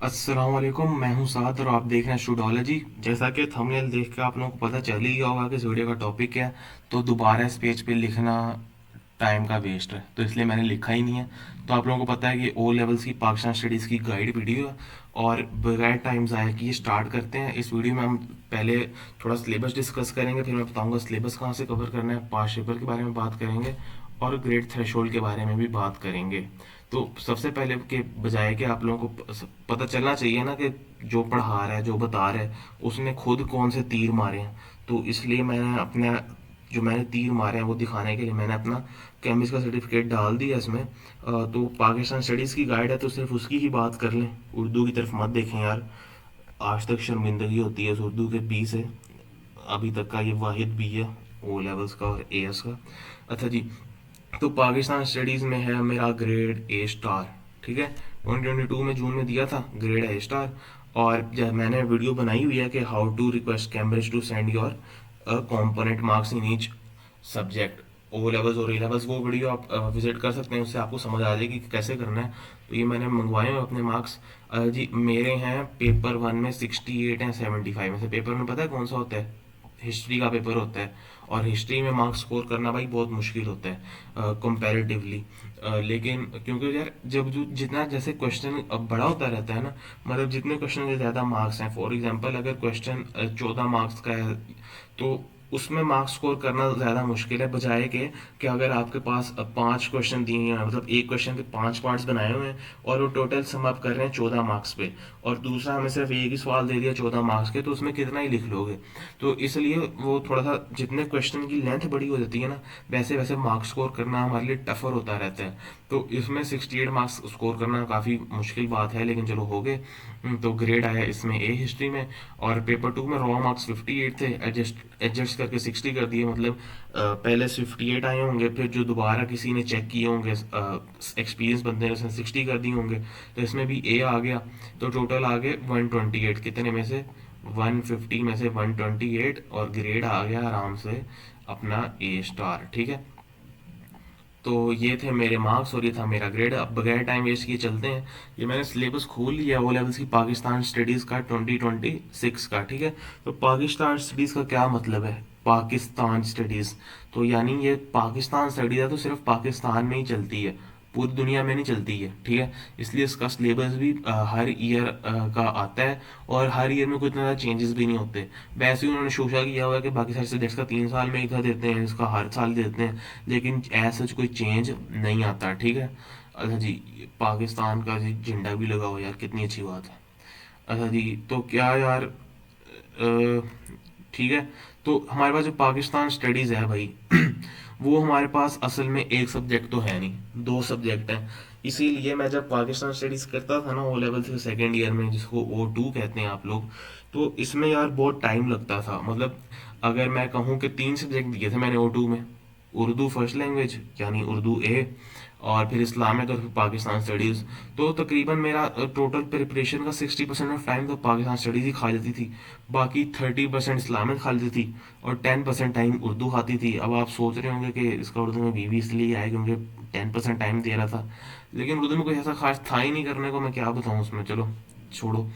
अस्सलाम वालेकुम, मैं हूं साद और आप देख रहे हैं स्टूडोलॉजी। जैसा कि थंबनेल देख के आप लोगों को पता चल ही गया होगा कि इस वीडियो का टॉपिक क्या है। तो दोबारा इस पेज पे लिखना टाइम का वेस्ट है, तो इसलिए मैंने लिखा ही नहीं है। तो आप लोगों को पता है कि ओ लेवल्स की पाकिस्तान स्टडीज़ की गाइड वीडियो है, और बगैर टाइम ज़ाया कि ये स्टार्ट करते हैं। इस वीडियो में हम पहले थोड़ा सिलेबस डिस्कस करेंगे, फिर मैं बताऊंगा सिलेबस कहाँ से कवर करना है, पास्ट पेपर के बारे में बात करेंगे और ग्रेड थ्रेशोल्ड के बारे में भी बात करेंगे। तो सबसे पहले के बजाय कि आप लोगों को पता चलना चाहिए ना कि जो पढ़ा रहा है, जो बता रहा है, उसने खुद कौन से तीर मारे हैं। तो इसलिए मैंने अपना जो मैंने तीर मारे हैं वो दिखाने के लिए मैंने अपना केमिस्ट का सर्टिफिकेट डाल दिया इसमें। तो पाकिस्तान स्टडीज़ की गाइड है तो सिर्फ उसकी ही बात कर लें, उर्दू की तरफ मत देखें यार। आज तक शर्मिंदगी होती है इस उर्दू के बी से। अभी तक का ये वाहिद बी है ओ लेवल्स का और ए एस का। अच्छा जी, तो पाकिस्तान स्टडीज़ में है मेरा ग्रेड ए स्टार। ठीक है, 2022 में जून में दिया था ग्रेड ए स्टार। और जब मैंने वीडियो बनाई हुई है कि how to request Cambridge to send your component marks in each subject, O levels और ए लेवल्स, वो वीडियो आप विजिट कर सकते हैं, उससे आपको समझ आ जाएगी कि कैसे करना है। तो ये मैंने मंगवाए हैं अपने मार्क्स। जी मेरे हैं पेपर वन में 68 हैं 75 में से। पेपर में पता है कौन सा होता है? हिस्ट्री का पेपर होता है। और हिस्ट्री में मार्क्स स्कोर करना भाई बहुत मुश्किल होता है कंपैरेटिवली। लेकिन क्योंकि यार जब जो जितना जैसे क्वेश्चन अब बड़ा होता रहता है ना, मतलब जितने क्वेश्चन के ज़्यादा मार्क्स हैं, फॉर एग्जांपल अगर क्वेश्चन 14 मार्क्स का है तो उसमें मार्क्स स्कोर करना ज़्यादा मुश्किल है, बजाय के कि अगर आपके पास 5 क्वेश्चन दिए हैं, मतलब एक क्वेश्चन के 5 पार्ट्स बनाए हुए हैं और वो टोटल सम अप कर रहे हैं 14 मार्क्स पे, और दूसरा हमें सिर्फ एक ही सवाल दे दिया 14 मार्क्स के, तो उसमें कितना ही लिख लोगे। तो इसलिए वो थोड़ा सा जितने क्वेश्चन की लेंथ बड़ी हो जाती है ना, वैसे वैसे मार्क्स स्कोर करना हमारे लिए टफर होता रहता है। तो इसमें 68 मार्क्स स्कोर करना काफ़ी मुश्किल बात है, लेकिन चलो हो गए। तो ग्रेड आया इसमें ए हिस्ट्री में। और पेपर टू में रॉ मार्क्स 58 थे, एडजस्ट एडजस्ट करके 60 कर दिए, मतलब पहले 58 आए होंगे, फिर जो दोबारा किसी ने चेक किए होंगे एक्सपीरियंस बंदे ने, उसने 60 कर दिए होंगे, तो इसमें भी ए आ गया। तो टोटल आ गए 128, कितने में से? 150 में से 128, और ग्रेड आ गया आराम से अपना ए स्टार। ठीक है, तो ये थे मेरे मार्क्स और ये था मेरा ग्रेड। अब बगैर टाइम वेस्ट किए चलते हैं। ये मैंने सिलेबस खोल लिया ओ लेवल्स की पाकिस्तान स्टडीज़ का 2026 का। ठीक है, तो पाकिस्तान स्टडीज़ का क्या मतलब है? पाकिस्तान स्टडीज़, तो यानी ये पाकिस्तान स्टडीज़ है तो सिर्फ पाकिस्तान में ही चलती है, पूरी दुनिया में नहीं चलती है। ठीक है, इसलिए इसका सिलेबस भी हर ईयर का आता है, और हर ईयर में कोई इतना ज़्यादा चेंजेस भी नहीं होते। वैसे ही उन्होंने शोशा किया हुआ है कि बाकी सारे सब्जेक्ट्स का 3 साल में इधर देते हैं, इसका हर साल देते हैं, लेकिन ऐसा कोई चेंज नहीं आता। ठीक है। अच्छा जी, पाकिस्तान का जी झंडा भी लगा हुआ यार, कितनी अच्छी बात है। अच्छा जी, तो क्या यार ठीक है, तो हमारे पास जो पाकिस्तान स्टडीज़ है भाई वो हमारे पास असल में एक सब्जेक्ट तो है नहीं, 2 सब्जेक्ट हैं। इसीलिए मैं जब पाकिस्तान स्टडीज़ करता था ना ओ लेवल से सेकेंड ईयर में, जिसको O2 कहते हैं आप लोग, तो इसमें यार बहुत टाइम लगता था। मतलब अगर मैं कहूँ कि 3 सब्जेक्ट दिए थे मैंने O2 में, उर्दू फर्स्ट लैंग्वेज यानी उर्दू ए, और फिर इस्लामिक और फिर पाकिस्तान स्टडीज़। तो तकरीबन मेरा टोटल प्रिपरेशन का 60% ऑफ टाइम तो पाकिस्तान स्टडीज़ ही खा जाती थी, बाकी 30% इस्लामिक खा लेती थी, और 10% टाइम उर्दू खाती थी। अब आप सोच रहे होंगे कि इसका उर्दू में बीवी इसलिए आया क्योंकि 10% टाइम दे रहा था, लेकिन उर्दू में कोई ऐसा खास था ही नहीं करने को, मैं क्या बताऊँ उसमें, चलो छोड़ो।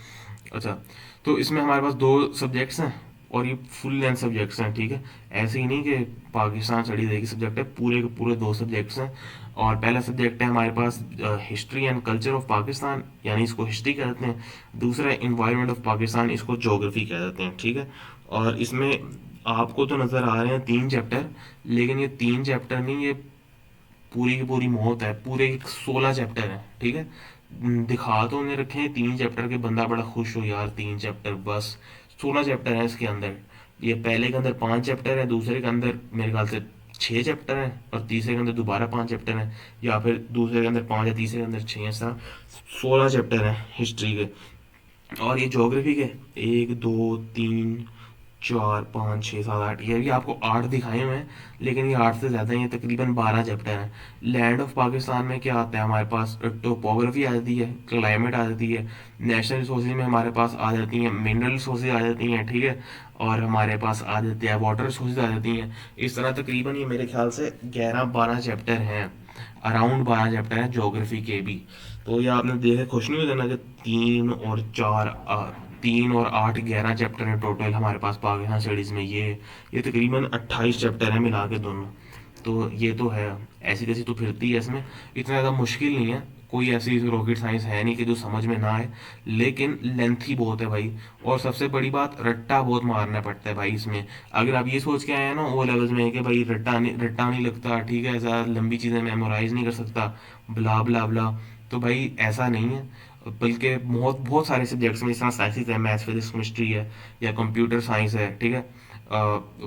अच्छा, तो इसमें हमारे पास 2 सब्जेक्ट्स हैं, और ये फुल लेंथ सब्जेक्ट्स हैं। ठीक है, ऐसे ही नहीं कि पाकिस्तान स्टडीज एक ही सब्जेक्ट है, पूरे के पूरे 2 सब्जेक्ट्स हैं। और पहला सब्जेक्ट है हमारे पास history and culture of Pakistan, यानी इसको हिस्ट्री कहते हैं। दूसरा है इन्वायरमेंट ऑफ पाकिस्तान, इसको जोग्राफी कह देते हैं। ठीक है, और इसमें आपको तो नज़र आ रहे हैं 3 चैप्टर, लेकिन ये 3 चैप्टर नहीं, ये पूरी की पूरी मौत है, पूरे 16 चैप्टर हैं। ठीक है, दिखा तो उन्हें रखे हैं 3 चैप्टर के, बंदा बड़ा खुश हो यार 3 चैप्टर बस। 16 चैप्टर हैं इसके अंदर। ये पहले के अंदर 5 चैप्टर है, दूसरे के अंदर मेरे ख्याल से 6 चैप्टर हैं, और तीसरे के अंदर दोबारा 5 चैप्टर हैं, या फिर दूसरे के अंदर 5 या तीसरे के अंदर 6, ऐसा 16 चैप्टर हैं हिस्ट्री के। और ये ज्योग्राफी के 1 2 3 4 5 6 7 8, ये भी आपको 8 दिखाए हुए हैं, लेकिन ये 8 से ज़्यादा ही है, तकरीबन 12 चैप्टर हैं। लैंड ऑफ पाकिस्तान में क्या आता है हमारे पास? टोपोग्राफी आ जाती है, क्लाइमेट आ जाती है, नेशनल रिसोर्सेज में हमारे पास आ जाती हैं, मिनरल रिसोर्सेज आ जाती हैं। ठीक है, और हमारे पास आ जाते हैं वाटर रिसोर्सेज आ जाती हैं। इस तरह तकरीबन ये मेरे ख्याल से 11-12 चैप्टर हैं, अराउंड 12 चैप्टर हैं ज्योग्राफी के भी। तो ये आपने देखे खुश नहीं हो जाना कि 3 और 8 11 चैप्टर हैं टोटल हमारे पास पाकिस्तान स्टडीज़ में। ये तकरीबन 28 चैप्टर हैं मिला के दोनों। तो ये तो है, ऐसी तैसी तो फिरती है इसमें। इतना ज़्यादा मुश्किल नहीं है, कोई ऐसी रॉकेट साइंस है नहीं कि जो समझ में ना आए, लेकिन लेंथी बहुत है भाई। और सबसे बड़ी बात, रट्टा बहुत मारना पड़ता है भाई इसमें। अगर आप ये सोच के आए हैं ना ओ लेवल्स में कि भाई रट्टा नहीं लगता, ठीक है, ऐसा लंबी चीज़ें मेमोराइज नहीं कर सकता, ब्ला ब्ला ब्ला, तो भाई ऐसा नहीं है। बल्कि बहुत बहुत सारे सब्जेक्ट्स में, जिस तरह साइंसेस है, मैथ्स फिजिक्स केमिस्ट्री है, या कंप्यूटर साइंस है, ठीक है,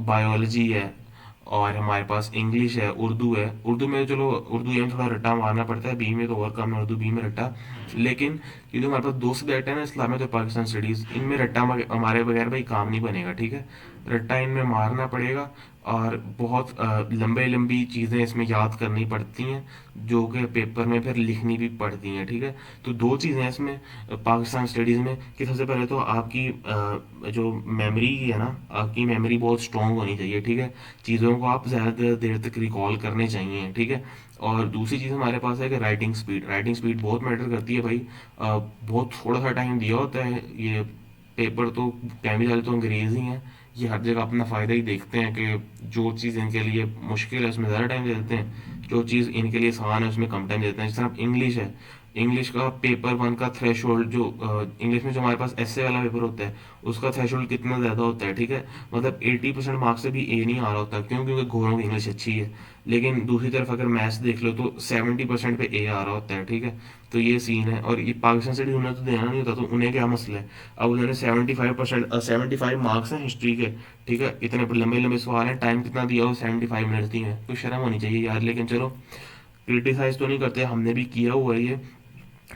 बायोलॉजी है, और हमारे पास इंग्लिश है, उर्दू है। उर्दू में चलो, उर्दू में थोड़ा रट्टा मारना पड़ता है, बी में तो और कम है उर्दू, बी में रट्टा। लेकिन ये जो हमारे पास दो सब्जेक्ट है ना, इस्लामिक और पाकिस्तान स्टडीज़, इनमें रट्टा हमारे बगैर भाई काम नहीं बनेगा, ठीक है। रट्टा इनमें मारना पड़ेगा, और बहुत लंबे लंबी चीज़ें इसमें याद करनी पड़ती हैं, जो कि पेपर में फिर लिखनी भी पड़ती हैं, ठीक है। तो दो चीज़ें हैं इसमें पाकिस्तान स्टडीज़ में, कि सबसे पहले तो आपकी जो मेमोरी है ना, आपकी मेमोरी बहुत स्ट्रॉन्ग होनी चाहिए, ठीक है। चीज़ों को आप ज़्यादा देर तक रिकॉल करने चाहिए, ठीक है। और दूसरी चीज़ हमारे पास है कि राइटिंग स्पीड बहुत मैटर करती है भाई। बहुत थोड़ा सा टाइम दिया होता है, ये पेपर तो कहने वाले तो अंग्रेज़ी हैं, ये हर जगह अपना फ़ायदा ही देखते हैं कि जो चीज़ इनके लिए मुश्किल है उसमें ज़्यादा टाइम दे देते हैं, जो चीज़ इनके लिए आसान है उसमें कम टाइम देते हैं। जिस तरह इंग्लिश है, इंग्लिश का पेपर वन का थ्रेशोल्ड, जो इंग्लिश में जो हमारे पास एस्से वाला पेपर होता है, उसका थ्रेशोल्ड कितना ज़्यादा होता है, ठीक है। मतलब 80% मार्क्स से भी ए नहीं आ रहा होता, क्यों? क्योंकि घोरों की इंग्लिश अच्छी है। लेकिन दूसरी तरफ अगर मैथ्स देख लो तो 70% पे ए आ रहा होता है, ठीक है। तो ये सीन है, और ये पाकिस्तान से उन्हें तो देना नहीं होता, तो उन्हें क्या मसला है। अब उन्होंने 75 मार्क्स हैं हिस्ट्री के, ठीक है, इतने लंबे लंबे सवाल हैं, टाइम कितना दिया हो, 75 मिनट दिए हैं, तो शर्म होनी चाहिए यार। लेकिन चलो, क्रिटिसाइज तो नहीं करते, हमने भी किया हुआ है ये।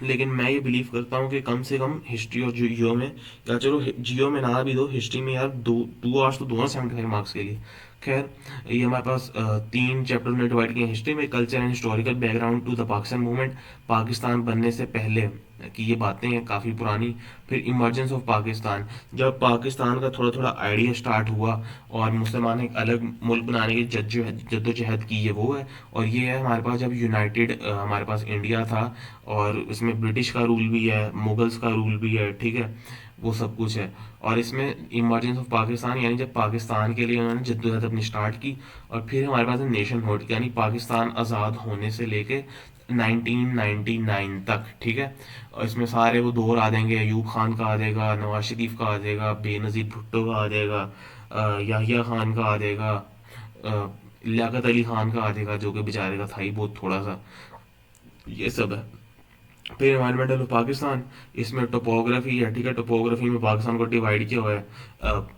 लेकिन मैं ये बिलीव करता हूँ कि कम से कम हिस्ट्री और जियो में, या चलो जियो में ना भी दो, हिस्ट्री में यार दो, 2 आवर्स तो दो ना 75 मार्क्स के लिए। खैर, ये हमारे पास 3 चैप्टर में डिवाइड किए हैं। हिस्ट्री में culture and historical background to the Pakistan movement, Pakistan बनने से पहले की ये बातें हैं काफ़ी पुरानी। फिर इमरजेंस ऑफ पाकिस्तान, जब पाकिस्तान का थोड़ा थोड़ा आइडिया स्टार्ट हुआ और मुसलमान एक अलग मुल्क बनाने की जद्दोजहद की, ये वो है। और ये है हमारे पास जब यूनाइटेड हमारे पास इंडिया था, और इसमें ब्रिटिश का रूल भी है, मुगल्स का रूल भी है, ठीक है, वो सब कुछ है। और इसमें इमरजेंस ऑफ पाकिस्तान, यानी जब पाकिस्तान के लिए उन्होंने जद्दोजहद अपनी स्टार्ट की। और फिर हमारे पास है नेशन हुड, यानी पाकिस्तान आज़ाद होने से लेके 1999 तक, ठीक है। और इसमें सारे वो दौर आ जाएंगे, अयूब खान का आ जाएगा, नवाज शरीफ का आ जाएगा, बेनज़ीर भुट्टो का आ जाएगा, याहिया खान का आ जाएगा, लियाकत अली खान का आ जाएगा, जो कि बेचारे का था ही बहुत थोड़ा सा। ये सब है। फिर एनवायरमेंटल ऑफ पाकिस्तान, इसमें टोपोग्राफी है, ठीक है। टोपोग्राफी में पाकिस्तान को डिवाइड किया हुआ है,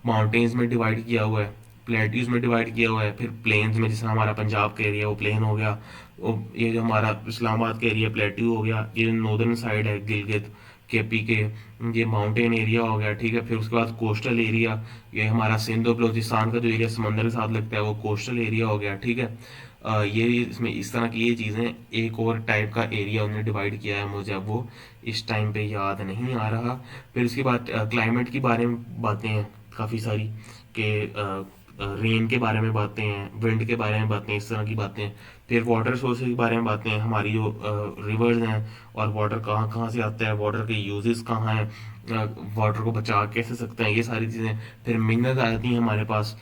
माउंटेन्स में डिवाइड किया हुआ है, प्लेट्यूज में डिवाइड किया हुआ है, फिर प्लेन्स में, जैसे हमारा पंजाब का एरिया वो प्लेन हो गया, वो ये जो हमारा इस्लामाबाद का एरिया प्लेट्यू हो गया, ये जो नॉर्दर्न साइड है गिलगित केपी के, ये माउंटेन एरिया हो गया, ठीक है। फिर उसके बाद कोस्टल एरिया, ये हमारा सिंध और बलोचिस्तान का जो एरिया समंदर के साथ लगता है, वो कोस्टल एरिया हो गया, ठीक है। ये इसमें इस तरह की ये चीज़ें, एक और टाइप का एरिया उन्होंने डिवाइड किया है, मुझे अब वो इस टाइम पे याद नहीं आ रहा। फिर उसके बाद क्लाइमेट के बारे में बातें हैं काफ़ी सारी, कि रेन के बारे में बातें हैं, विंड के बारे में बातें हैं, इस तरह की बातें हैं। फिर वाटर सोर्सेज के बारे में बातें हैं, हमारी जो रिवर्स हैं, और वाटर कहाँ कहाँ से आता है, वाटर के यूजेस कहाँ हैं, वाटर को बचा कैसे सकते हैं, ये सारी चीज़ें। फिर मिनरल्स आ जाती हैं हमारे पास,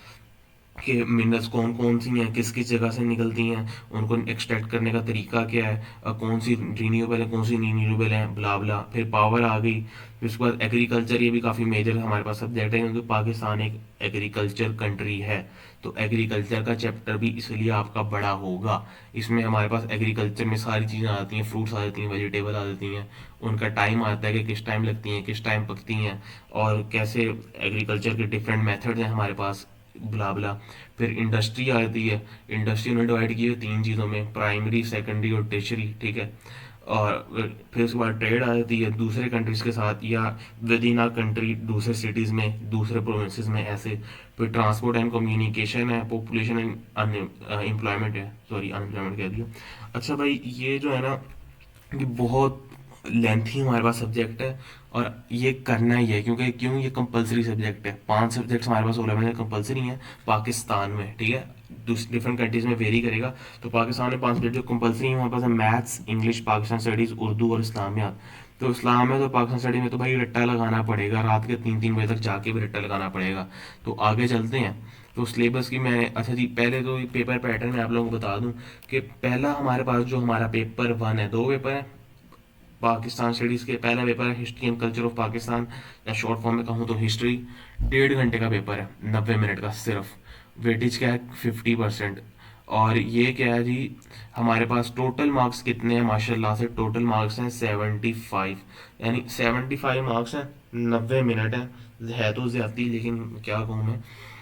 कि मिनरल्स कौन कौन सी हैं, किस किस जगह से निकलती हैं, उनको एक्सट्रैक्ट करने का तरीका क्या है, कौन सी रीन्यूएबल है, कौन सी नहीं रीन्यूएबल है, ब्ला ब्ला। फिर पावर आ गई। फिर उसके बाद एग्रीकल्चर, ये भी काफ़ी मेजर हमारे पास सब्जेक्ट है, क्योंकि पाकिस्तान एक एग्रीकल्चर कंट्री है। तो एग्रीकल्चर का चैप्टर भी इसलिए आपका बड़ा होगा। इसमें हमारे पास एग्रीकल्चर में सारी चीज़ें आती हैं, फ्रूट्स आ जाती हैं, वेजिटेबल आ जाती हैं, उनका टाइम आता है कि किस टाइम लगती हैं, किस टाइम पकती हैं, और कैसे एग्रीकल्चर के डिफरेंट मेथड्स हैं हमारे पास, ब्ला ब्ला। फिर इंडस्ट्री आती है, इंडस्ट्री उन्होंने डिवाइड की है 3 चीज़ों में, प्राइमरी, सेकेंडरी और टेशरी, ठीक है। और फिर उसके बाद ट्रेड आ जाती है दूसरे कंट्रीज़ के साथ, या विद इन आ कंट्री, दूसरे सिटीज़ में, दूसरे प्रोविंसेस में, ऐसे। फिर ट्रांसपोर्ट एंड कम्युनिकेशन है, पॉपुलेशन एंड एम्प्लॉयमेंट है, सॉरी अनएम्प्लॉयमेंट कह दिया। अच्छा भाई, ये जो है ना, ये बहुत लेंथी हमारे पास सब्जेक्ट है, और ये करना ही है, क्योंकि क्यों, ये कंपलसरी सब्जेक्ट है। 5 सब्जेक्ट्स हमारे पास ओ लेवल में कंपलसरी हैं पाकिस्तान में, ठीक है। डिफरेंट कंट्रीज में वेरी करेगा। तो पाकिस्तान में 5 सब्जेक्ट जो कंपलसरी हैं हमारे पास है, maths, English, Pakistan studies, Urdu और इस्लामियात। तो इस्लाम में तो पाकिस्तान स्टडी में तो भाई रट्टा लगाना पड़ेगा, रात के 3-3 बजे तक जाके भी रट्टा लगाना पड़ेगा। तो आगे चलते हैं। तो सिलेबस की मैंने, अच्छा जी, पहले तो ये पेपर पैटर्न मैं आप लोगों को बता दूं कि पहला हमारे पास जो हमारा पेपर 1 है, 2 पेपर है पाकिस्तान स्टडीज़ के। पहला पेपर है history and culture of Pakistan, या शॉर्ट फॉर्म में कहूँ तो हिस्ट्री। 1.5 घंटे का पेपर है, 90 मिनट का सिर्फ। वेटेज क्या है, 50%। और ये क्या है जी, हमारे पास टोटल मार्क्स कितने हैं, माशाल्लाह से टोटल मार्क्स हैं 75, यानी 75 मार्क्स हैं। 90 मिनट है तो ज़्यादा, लेकिन क्या कहूँ मैं।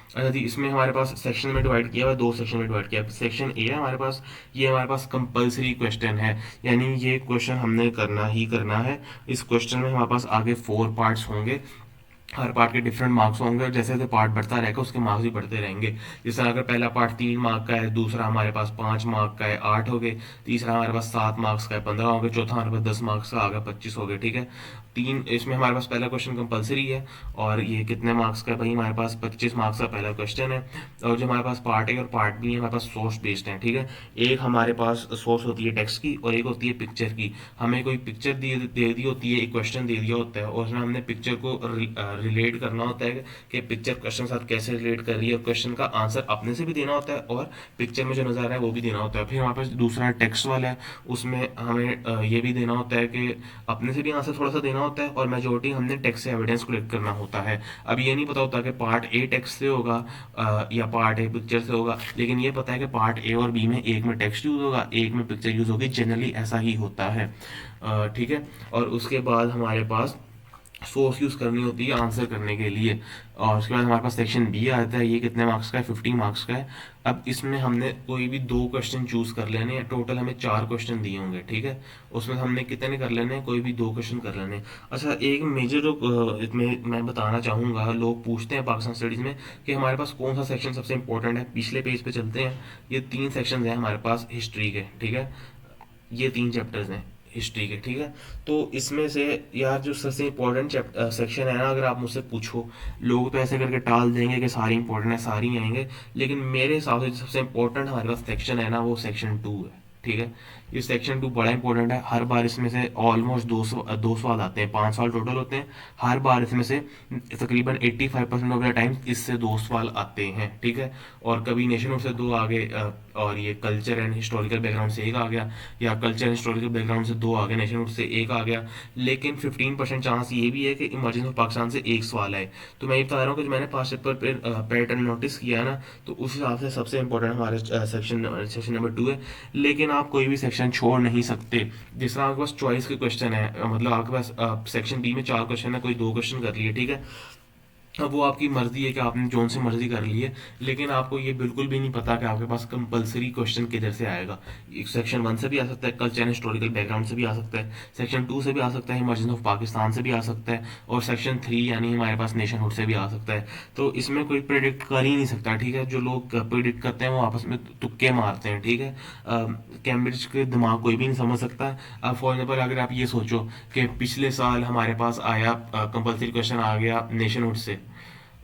अच्छा जी, इसमें हमारे पास सेक्शन में डिवाइड किया हुआ है, 2 सेक्शन में डिवाइड किया है। सेक्शन ए है हमारे पास, ये हमारे पास कंपलसरी क्वेश्चन है, यानी ये क्वेश्चन हमने करना ही करना है। इस क्वेश्चन में हमारे पास आगे 4 पार्ट्स होंगे, हर पार्ट के डिफरेंट मार्क्स होंगे, और जैसे जैसे पार्ट बढ़ता रहेगा उसके मार्क्स भी बढ़ते रहेंगे। जैसे अगर पहला पार्ट 3 मार्क का है, दूसरा हमारे पास 5 मार्क का है, 8 हो गए। तीसरा हमारे पास 7 मार्क्स का है, 15 हो गए। चौथा हमारे पास 10 मार्क्स का आ गया, 25 हो गए, ठीक है। तीन इसमें हमारे पास पहला क्वेश्चन कंपलसरी है, और ये कितने मार्क्स का है भाई, हमारे पास 25 मार्क्स का पहला क्वेश्चन है। और जो हमारे पास पार्ट ए और पार्ट बी है, हमारे पास सोर्स बेस्ड है, ठीक है। एक हमारे पास सोर्स होती है टेक्स्ट की, और एक होती है पिक्चर की। हमें कोई पिक्चर दे दी होती है, एक क्वेश्चन दे दिया होता है, और उसमें हमने पिक्चर को रिलेट करना होता है कि पिक्चर क्वेश्चन के साथ कैसे रिलेट कर रही है, और क्वेश्चन का आंसर अपने से भी देना होता है, और पिक्चर में जो नज़र आ रहा है वो भी देना होता है। फिर हमारे पास दूसरा टेक्स्ट वाला है, उसमें हमें ये भी देना होता है कि अपने से भी आंसर थोड़ा सा देना होता है, और मेजोरिटी हमने टेक्स्ट से एविडेंस कलेक्ट करना होता है। अब ये नहीं पता होता कि पार्ट ए टेक्स्ट से होगा या पार्ट ए पिक्चर से होगा, लेकिन ये पता है कि पार्ट ए और बी में एक में टेक्स्ट यूज़ होगा, एक में पिक्चर यूज़ होगी। जनरली ऐसा ही होता है, ठीक है। और उसके बाद हमारे पास सोर्स यूज़ करनी होती है आंसर करने के लिए। और उसके बाद हमारे पास सेक्शन बी आता है, ये कितने मार्क्स का है, 50 मार्क्स का है। अब इसमें हमने कोई भी 2 क्वेश्चन चूज़ कर लेने हैं, टोटल हमें 4 क्वेश्चन दिए होंगे, ठीक है। उसमें हमने कितने कर लेने हैं, कोई भी 2 क्वेश्चन कर लेने हैं। अच्छा, एक मेजर जो इसमें मैं बताना चाहूँगा, लोग पूछते हैं पाकिस्तान स्टडीज़ में कि हमारे पास कौन सा सेक्शन सबसे इंपॉर्टेंट है। पिछले पेज पे चलते हैं। ये 3 सेक्शन हैं हमारे पास हिस्ट्री के, ठीक है। ये 3 चैप्टर्स हैं हिस्ट्री के, ठीक है। तो इसमें से यार जो सबसे इम्पोर्टेंट सेक्शन है ना, अगर आप मुझसे पूछो, लोग तो ऐसे करके टाल देंगे कि सारी इंपॉर्टेंट है, सारी आएंगे, लेकिन मेरे हिसाब से जो सबसे इम्पोर्टेंट हमारे पास सेक्शन है ना, वो सेक्शन 2 है, ठीक है। ये सेक्शन 2 बड़ा इंपॉर्टेंट है। हर बार इसमें से ऑलमोस्ट 2 सवाल आते हैं, 5 सवाल टोटल होते हैं। हर बार इसमें से तकरीबन 85% ऑफ द टाइम इससे 2 सवाल आते हैं, ठीक है। और कभी नेशनहुड से 2 आ गए, और ये कल्चर एंड हिस्टोरिकल बैकग्राउंड से 1 आ गया, या कल्चर एंड हिस्टोरिकल बैकग्राउंड से 2 आ गए, नेशनहुड से 1 आ गया। लेकिन 15% चांस ये भी है कि इमरजेंस ऑफ पाकिस्तान से 1 सवाल आए। तो मैं ये बता रहा हूँ कि जो मैंने 5 पेपर पैटर्न नोटिस किया है ना, तो उस हिसाब से सबसे इंपॉर्टेंट हमारे सेक्शन नंबर 2 है। लेकिन आप कोई भी सेक्शन छोड़ नहीं सकते। जिस तरह आपके पास चॉइस के क्वेश्चन है, मतलब आपके पास सेक्शन बी में 4 क्वेश्चन है, कोई 2 क्वेश्चन कर लिए, ठीक है। अब वो आपकी मर्जी है कि आपने जोन से मर्जी कर ली है, लेकिन आपको ये बिल्कुल भी नहीं पता कि आपके पास कंपलसरी क्वेश्चन किधर से आएगा। सेक्शन 1 से भी आ सकता है, कल्चर एंड हिस्टोरिकल बैकग्राउंड से भी आ सकता है। सेक्शन 2 से भी आ सकता है, इमरजेंस ऑफ पाकिस्तान से भी आ सकता है। और सेक्शन 3 यानी हमारे पास नेशनहुड से भी आ सकता है। तो इसमें कोई प्रिडिक्ट कर ही नहीं सकता, ठीक है। जो लोग प्रिडिक्ट करते हैं वो आपस में तुक्के मारते हैं, ठीक है। कैम्ब्रिज के दिमाग कोई भी नहीं समझ सकता। अब फॉर एग्जाम्पल अगर आप ये सोचो कि पिछले साल हमारे पास आया कंपलसरी क्वेश्चन आ गया नेशनहुड से,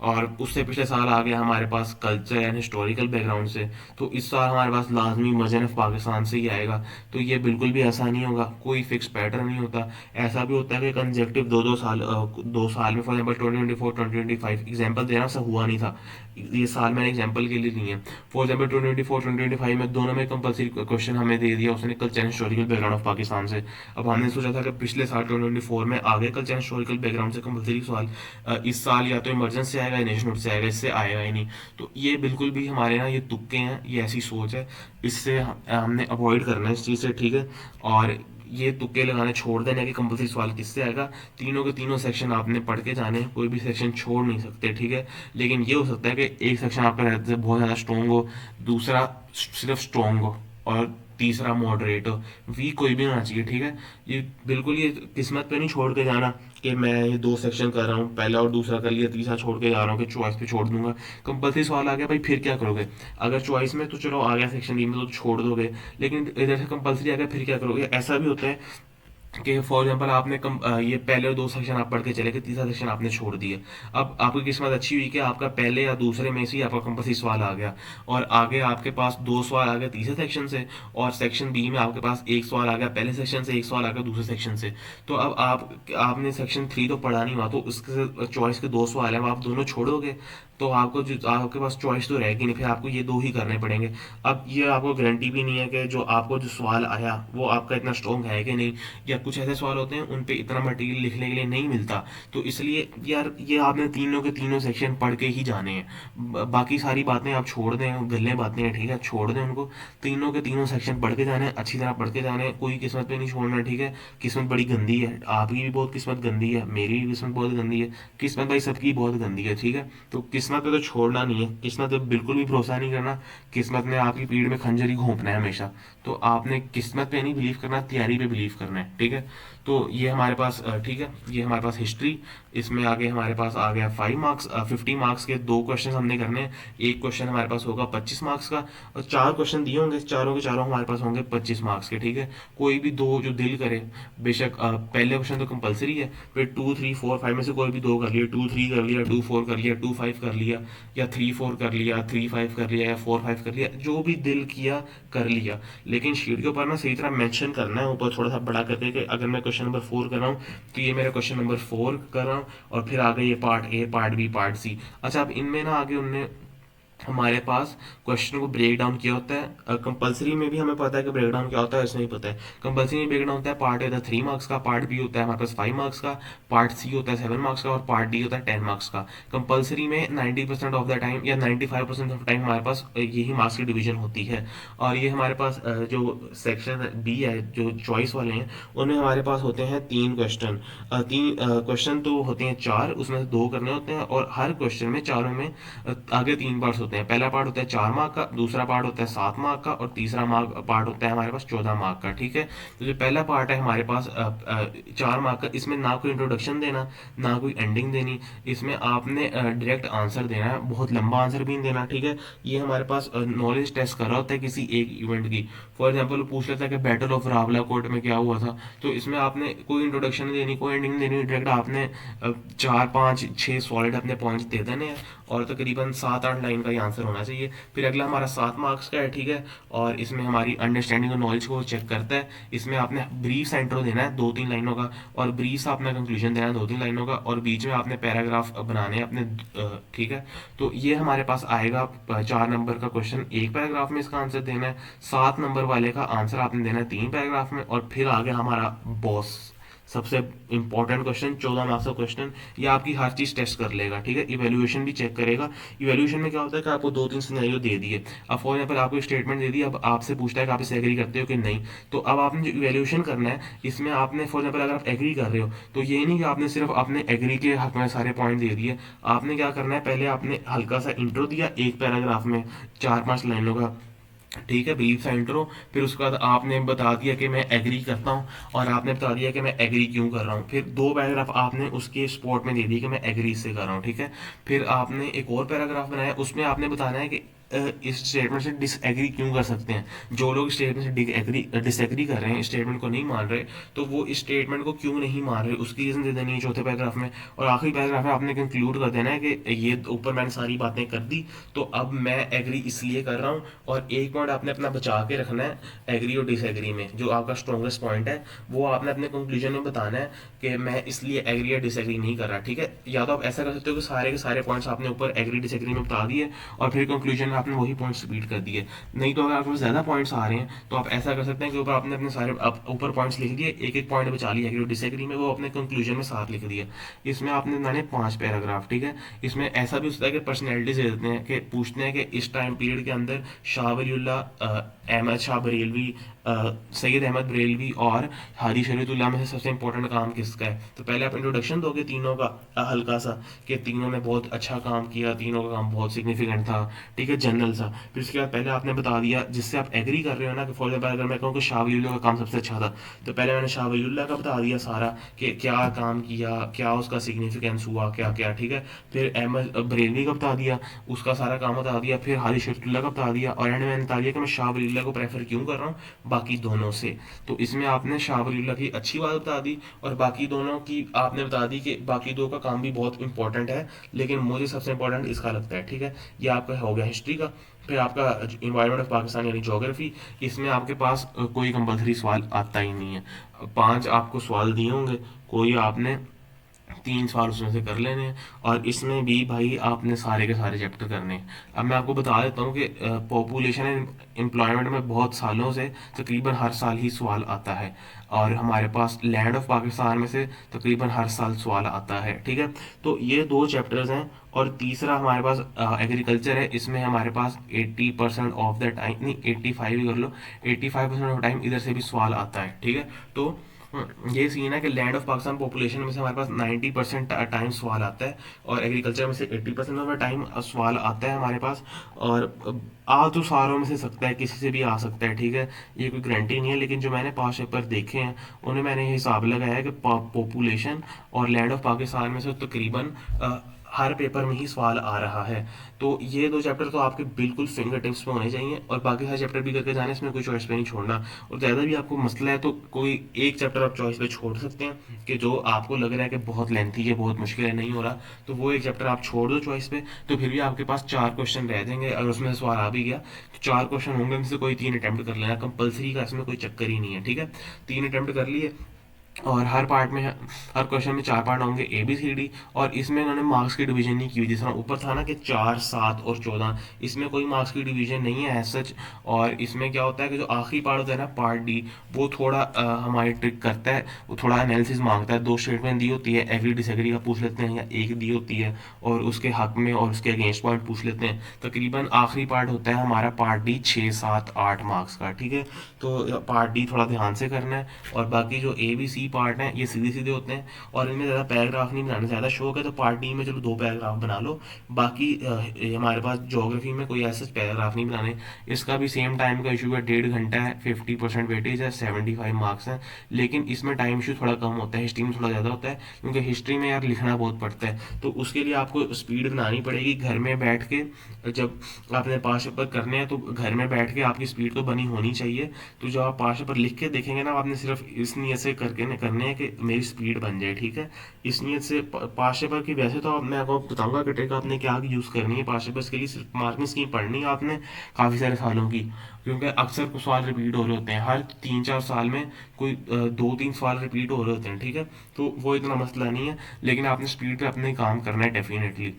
और उससे पिछले साल आ गया हमारे पास कल्चर एंड हिस्टोरिकल बैकग्राउंड से, तो इस साल हमारे पास लाजमी मजन ऑफ पाकिस्तान से ही आएगा। तो ये बिल्कुल भी ऐसा नहीं होगा, कोई फिक्स पैटर्न नहीं होता। ऐसा भी होता है कि कंजेक्टिव 2 साल में, फॉर एग्जाम्पल 2024 2025 एग्जाम्पल देना ऐसा हुआ नहीं था। ये साल मैंने एग्जाम्पल के लिए नहीं है। फॉर एग्जाम्पल 2024 2025 में दोनों में कंपलसरी क्वेश्चन हमें दे दिया उसने culture and historical background of Pakistan से। अब हमने सोचा था कि पिछले साल 2024 में आगे कल्चर एंड हिस्टोरिकल बैकग्राउंड से कंपलसरी सवाल, इस साल या तो इमरजेंस से आएगा या नेशनहुड से आएगा, इससे आएगा ही नहीं। तो ये बिल्कुल भी हमारे ना ये तुक्के हैं, ये ऐसी सोच है, इससे हमने अवॉइड करना है इस चीज़ से, ठीक है। और ये तुक्के लगाने छोड़ देना कि कंपलसरी सवाल किससे आएगा। तीनों के तीनों सेक्शन आपने पढ़ के जाने हैं, कोई भी सेक्शन छोड़ नहीं सकते, ठीक है। लेकिन ये हो सकता है कि एक सेक्शन आपका रहते से बहुत ज़्यादा स्ट्रॉन्ग हो, दूसरा सिर्फ स्ट्रॉन्ग हो, और तीसरा मॉडरेट हो। वीक कोई भी होना चाहिए, ठीक है। ये बिल्कुल ये किस्मत पे नहीं छोड़ के जाना कि मैं ये 2 सेक्शन कर रहा हूँ, पहला और दूसरा कर लिया, तीसरा छोड़ के जा रहा हूँ कि चॉइस पे छोड़ दूंगा। कंपलसरी सवाल आ गया भाई, फिर क्या करोगे। अगर चॉइस में तो चलो आ गया सेक्शन बी में तो छोड़ दोगे, लेकिन इधर से कंपलसरी आ गया फिर क्या करोगे। ऐसा भी होता है कि फॉर एग्जांपल आपने ये पहले और दो सेक्शन आप पढ़ के चले गए, तीसरा सेक्शन आपने छोड़ दिया। अब आपकी किस्मत अच्छी हुई कि आपका पहले या दूसरे में से ही आपका कंपल्सरी सवाल आ गया, और आगे आपके पास दो सवाल आ गए तीसरे सेक्शन से, और सेक्शन बी में आपके पास एक सवाल आ गया पहले सेक्शन से, एक सवाल आ गया दूसरे सेक्शन से। तो अब आपने सेक्शन 3 तो पढ़ा नहीं हुआ, तो उसके चॉइस के दो सवाल हैं, अब आप दोनों छोड़ोगे तो आपको जो आपके पास चॉइस तो रहेगी नहीं, फिर आपको ये दो ही करने पड़ेंगे। अब ये आपको गारंटी भी नहीं है कि जो आपको जो सवाल आया वो आपका इतना स्ट्रॉन्ग है कि नहीं, या कुछ ऐसे सवाल होते हैं उन पे इतना मटेरियल लिखने के लिए नहीं मिलता। तो इसलिए यार ये आपने तीनों के तीनों सेक्शन पढ़ के ही जाने हैं। बाकी सारी बातें आप छोड़ दें, गल्ले बातें हैं, ठीक है, छोड़ दें उनको। तीनों के तीनों सेक्शन पढ़ के जाने हैं, अच्छी तरह पढ़ के जाने हैं, कोई किस्मत पे नहीं छोड़ना, ठीक है। किस्मत बड़ी गंदी है, आपकी भी बहुत किस्मत गंदी है, मेरी भी किस्मत बहुत गंदी है, किस्मत भाई सबकी बहुत गंदी है, ठीक है। तो किस्मत पे तो छोड़ना नहीं है, किस्मत पे बिल्कुल भी भरोसा नहीं करना। किस्मत ने आपकी पीठ में खंजर ही घोंपना है हमेशा। तो आपने किस्मत पे नहीं बिलीव करना, तैयारी पे बिलीव करना है, ठीक है। तो ये हमारे पास ठीक है, ये हमारे पास हिस्ट्री। इसमें आगे हमारे पास आ गया 5 मार्क्स, 50 मार्क्स के दो क्वेश्चन हमने करने हैं। एक क्वेश्चन हमारे पास होगा 25 मार्क्स का, और चार क्वेश्चन दिए होंगे, चारों के चारों हमारे पास होंगे 25 मार्क्स के, ठीक है। कोई भी दो जो दिल करे, बेशक पहले क्वेश्चन तो कंपलसरी है, फिर 2 3 4 5 में से कोई भी दो कर लिया, 2 3 कर लिया, 2 4 कर लिया, 2 5 कर लिया, या 3 4 कर लिया, 3 5 कर लिया, या 4 5 कर लिया, जो भी दिल किया कर लिया। लेकिन शीट के ऊपर ना सही तरह मेंशन करना है, ऊपर थोड़ा सा बड़ा करके कि अगर मैं क्वेश्चन नंबर 4 कर रहा हूँ तो ये मेरा क्वेश्चन नंबर 4 कर रहा हूँ, और फिर आगे ये part A, part B, part C. अच्छा, अब इनमें ना आगे उनने हमारे पास क्वेश्चन को ब्रेक डाउन किया होता है। कंपलसरी में भी हमें पता है कि ब्रेक डाउन क्या होता है, इसमें भी पता है। कंपलसरी में ब्रेक डाउन होता है, पार्ट ए होता है 3 मार्क्स का, पार्ट बी होता है हमारे पास 5 मार्क्स का, पार्ट सी होता है 7 मार्क्स का, और पार्ट डी होता है 10 मार्क्स का। कंपलसरी में 90% ऑफ द टाइम या 95% ऑफ टाइम हमारे पास यही मार्क्स की डिवीजन होती है। और ये हमारे पास जो सेक्शन बी है, जो चॉइस वाले हैं, उनमें हमारे पास होते हैं 3 क्वेश्चन। तीन क्वेश्चन तो होते हैं 4, उसमें से 2 करने होते हैं, और हर क्वेश्चन में चारों में आगे 3 पार्ट्स होते हैं। पहला पार्ट होता है 4 मार्क का, दूसरा पार्ट होता है 7 मार्क का, और तीसरा पार्ट होता है हमारे पास 14 मार्क का, ठीक है। तो जो पहला पार्ट है हमारे पास 4 मार्क का, इसमें ना कोई इंट्रोडक्शन देना, ना कोई एंडिंग देनी, इसमें आपने डायरेक्ट आंसर देना है, बहुत लंबा आंसर भी नहीं देना, ठीक है। ये हमारे पास नॉलेज टेस्ट कर रहा होता है किसी एक इवेंट की। फॉर एग्जाम्पल पूछ लेता है कि बैटल ऑफ रावला कोर्ट में क्या हुआ था, तो इसमें आपने कोई इंट्रोडक्शन नहीं देनी, कोई एंडिंग नहीं देनी, डायरेक्ट आपने 4 5 6 सॉलिड अपने पॉइंट्स दे देने हैं, और तकरीबन 7 8 लाइन का ही आंसर होना चाहिए। फिर अगला हमारा 7 मार्क्स का है, ठीक है, और इसमें हमारी अंडरस्टैंडिंग और नॉलेज को चेक करता है। इसमें आपने ब्रीफ सेंट्रो देना है 2 3 लाइनों का, और ब्रीफ आपने कंक्लूजन देना है 2 3 लाइनों का, और बीच में आपने पैराग्राफ बनाने हैं अपने, ठीक है। तो ये हमारे पास आएगा 4 नंबर का क्वेश्चन, एक पैराग्राफ में इसका आंसर देना है। 7 नंबर वाले का आंसर आपने देना है 3 पैराग्राफ में, और फिर आगे हमारा बॉस, सबसे इंपॉर्टेंट क्वेश्चन, 14 मार्क्स का क्वेश्चन। ये आपकी हर चीज़ टेस्ट कर लेगा, ठीक है। इवेल्युएशन भी चेक करेगा। इवेल्युएशन में क्या होता है कि आपको 2 3 सिनेरियो दे दिए, अब फॉर एग्जाम्पल आपको स्टेटमेंट दे दी, अब आपसे पूछता है कि आप इसे एग्री करते हो कि नहीं। तो अब आपने जो इवेल्युएशन करना है, इसमें आपने फॉर एग्जाम्पल अगर आप एग्री कर रहे हो, तो ये नहीं कि आपने सिर्फ आपने एग्री के हक में सारे पॉइंट दे दिए। आपने क्या करना है, पहले आपने हल्का सा इंट्रो दिया एक पैराग्राफ में 4 5 लाइनों का, ठीक है, ब्रीफ सा इंट्रो। फिर उसके बाद आपने बता दिया कि मैं एग्री करता हूँ, और आपने बता दिया कि मैं एग्री क्यों कर रहा हूँ। फिर 2 पैराग्राफ आपने उसके स्पॉट में दे दिए कि मैं एग्री इससे कर रहा हूँ, ठीक है। फिर आपने एक और पैराग्राफ बनाया, उसमें आपने बताना है कि इस स्टेटमेंट से डिसएग्री क्यों कर सकते हैं। जो लोग स्टेटमेंट से डिसएग्री कर रहे हैं, स्टेटमेंट को नहीं मान रहे, तो वो इस स्टेटमेंट को क्यों नहीं मान रहे, उसकी रीज़न दे देनी है चौथे पैराग्राफ में। और आखिरी पैराग्राफ में आपने कंक्लूड कर देना है कि ये ऊपर मैंने सारी बातें कर दी, तो अब मैं एग्री इसलिए कर रहा हूँ। और एक पॉइंट आपने अपना बचा के रखना है एग्री और डिसएग्री में, जो आपका स्ट्रॉन्गेस्ट पॉइंट है वो आपने अपने कंक्लूजन में बताना है कि मैं इसलिए एग्री या डिसएग्री नहीं कर रहा, ठीक है। या तो आप ऐसा कर सकते हो कि सारे के सारे पॉइंट्स आपने ऊपर एग्री डिसएग्री में बता दिए, और फिर कंक्लूजन में आपने वही पॉइंट्स रिपीट कर दिए। नहीं तो अगर आपके पास ज़्यादा पॉइंट्स आ रहे हैं, तो आप ऐसा कर सकते हैं कि ऊपर आपने अपने सारे ऊपर पॉइंट्स लिख दिए, एक एक पॉइंट बचा लिया एग्री और डिसएग्री में, वो अपने कंक्लूजन में साथ लिख दिया। इसमें आपने बनाने 5 पैराग्राफ, ठीक है। इसमें ऐसा भी होता है कि पर्सनैलिटीज दे देते हैं, कि पूछते हैं कि इस टाइम पीरियड के अंदर शाह वलीउल्लाह, अहमद शाह बरेलवी, सैयद अहमद बरेलवी और हाजी शरीयतुल्लाह में से सबसे इंपॉर्टेंट काम किसका है। तो पहले आप इंट्रोडक्शन दोगे तीनों का हल्का सा, कि तीनों ने बहुत अच्छा काम किया, तीनों का काम बहुत सिग्निफिकेंट था, ठीक है। जनरल सा। फिर उसके बाद पहले आपने बता दिया जिससे आप एग्री कर रहे हो ना, कि फॉर एग्जाम्पल अगर मैं कहूँ कि शाह वली का काम सबसे अच्छा था, तो पहले मैंने शाह वली का बता दिया सारा, कि क्या काम किया, क्या उसका सिग्निफिकेंस हुआ, क्या क्या, ठीक है। फिर अहमद बरेलवी का बता दिया, उसका सारा काम बता दिया। फिर हाजी शरीफुल्लाह का बता दिया, और एंड में मैंने बता दिया कि मैं शाह वली को प्रेफर क्यों कर रहा हूँ बाकी दोनों से। तो इसमें आपने शाह वली की अच्छी बात बता दी, और बाकी दोनों की आपने बता दी कि बाकी दो का काम भी बहुत इंपॉर्टेंट है, लेकिन मुझे सबसे इंपॉर्टेंट इसका लगता है, ठीक है। ये आपका हो गया हिस्ट्री का। फिर आपका इन्वायरमेंट ऑफ पाकिस्तान यानी जोग्राफी, इसमें आपके पास कोई कंपलसरी सवाल आता ही नहीं है। 5 आपको सवाल दिए होंगे, कोई आपने 3 सवाल उसमें से कर लेने हैं, और इसमें भी भाई आपने सारे के सारे चैप्टर करने हैं। अब मैं आपको बता देता हूँ कि पॉपुलेशन एंड एम्प्लॉयमेंट में बहुत सालों से तकरीबन हर साल ही सवाल आता है, और हमारे पास लैंड ऑफ पाकिस्तान में से तकरीबन हर साल सवाल आता है, ठीक है। तो ये 2 चैप्टर्स हैं, और तीसरा हमारे पास एग्रीकल्चर है। इसमें हमारे पास 80% ऑफ द टाइम, नहीं 85 ही कर लो, 85% ऑफ टाइम इधर से भी सवाल आता है, ठीक है। तो ये सीन है कि लैंड ऑफ पाकिस्तान पॉपुलेशन में से हमारे पास 90% टाइम सवाल आता है, और एग्रीकल्चर में से 80% ऑफ टाइम सवाल आता है हमारे पास। और आ तो सारों में से सकता है, किसी से भी आ सकता है, ठीक है। ये कोई गारंटी नहीं है, लेकिन जो मैंने 5 पेपर देखे हैं उन्हें मैंने ये हिसाब लगाया है कि पॉपुलेशन और लैंड ऑफ पाकिस्तान में से तकरीबन हर पेपर में ही सवाल आ रहा है। तो ये 2 चैप्टर तो आपके बिल्कुल फिंगर टिप्स पे होने चाहिए, और बाकी हर चैप्टर भी करके जाने, इसमें कोई चॉइस पे नहीं छोड़ना। और ज़्यादा भी आपको मसला है तो कोई एक चैप्टर आप चॉइस पे छोड़ सकते हैं, कि जो आपको लग रहा है कि बहुत लेंथी है, बहुत मुश्किल है, नहीं हो रहा, तो वो एक चैप्टर आप छोड़ दो चॉइस पे। तो फिर भी आपके पास 4 क्वेश्चन रह जाएंगे, अगर उसमें से सवाल आ भी गया तो 4 क्वेश्चन होंगे, उनसे कोई 3 अटैम्प्ट कर लेना, कंपलसरी का इसमें कोई चक्कर ही नहीं है, ठीक है। 3 अटैम्प्ट कर लिए, और हर पार्ट में, हर क्वेश्चन में 4 पार्ट होंगे ABCD। और इसमें उन्होंने मार्क्स की डिवीजन नहीं की हुई, जिस तरह ऊपर था ना कि 4, 7 और 14, इसमें कोई मार्क्स की डिवीजन नहीं है एज सच। और इसमें क्या होता है कि जो आखिरी पार्ट होता है ना, पार्ट D, वो थोड़ा हमारी ट्रिक करता है, वो थोड़ा एनालिसिस मांगता है। 2 स्टेटमेंट दी होती है, एग्री डिसएग्री का पूछ लेते हैं, या एक दी होती है और उसके हक में और उसके अगेंस्ट पॉइंट पूछ लेते हैं। तकरीबन आखिरी पार्ट होता है हमारा पार्ट D 6, 7, 8 मार्क्स का, ठीक है। तो पार्ट D थोड़ा ध्यान से करना है, और बाकी जो ABC पार्ट हैं ये सीधे सीधे होते हैं, और इनमें ज़्यादा पैराग्राफ नहीं बनाना। ज़्यादा शौक है तो पार्ट D में चलो 2 पैराग्राफ बना लो, बाकी ये हमारे पास ज्योग्राफी में कोई ऐसे पैराग्राफ नहीं बनाने। इसका भी सेम टाइम का इशू है, 1.5 घंटा है, 50% वेटेज है, 75 मार्क्स हैं। लेकिन इसमें टाइम इशू थोड़ा कम होता है, हिस्ट्री में थोड़ा ज़्यादा होता है, क्योंकि हिस्ट्री में यार लिखना बहुत पड़ता है। तो उसके लिए आपको स्पीड बनानी पड़ेगी घर में बैठ के। जब आपने 5 पेपर करने हैं तो घर में बैठ के आपकी स्पीड तो बनी होनी चाहिए। तो जब आप 5 पेपर लिख के देखेंगे ना, आपने सिर्फ इस नीयत से करके करने हैं कि मेरी स्पीड बन जाए, ठीक है। इस नीयत से 5 पेपर की, वैसे तो मैं आपको बताऊंगा कि ट्रिक आपने क्या यूज़ करनी है 5 पेपर के लिए। सिर्फ मार्किंग स्कीम पढ़नी है आपने काफ़ी सारे सालों की, क्योंकि अक्सर कुछ सवाल रिपीट हो रहे होते हैं, हर 3-4 साल में कोई 2-3 सवाल रिपीट हो रहे होते हैं, ठीक है। तो वो इतना मसला नहीं है, लेकिन आपने स्पीड पे अपने काम करना है डेफिनेटली।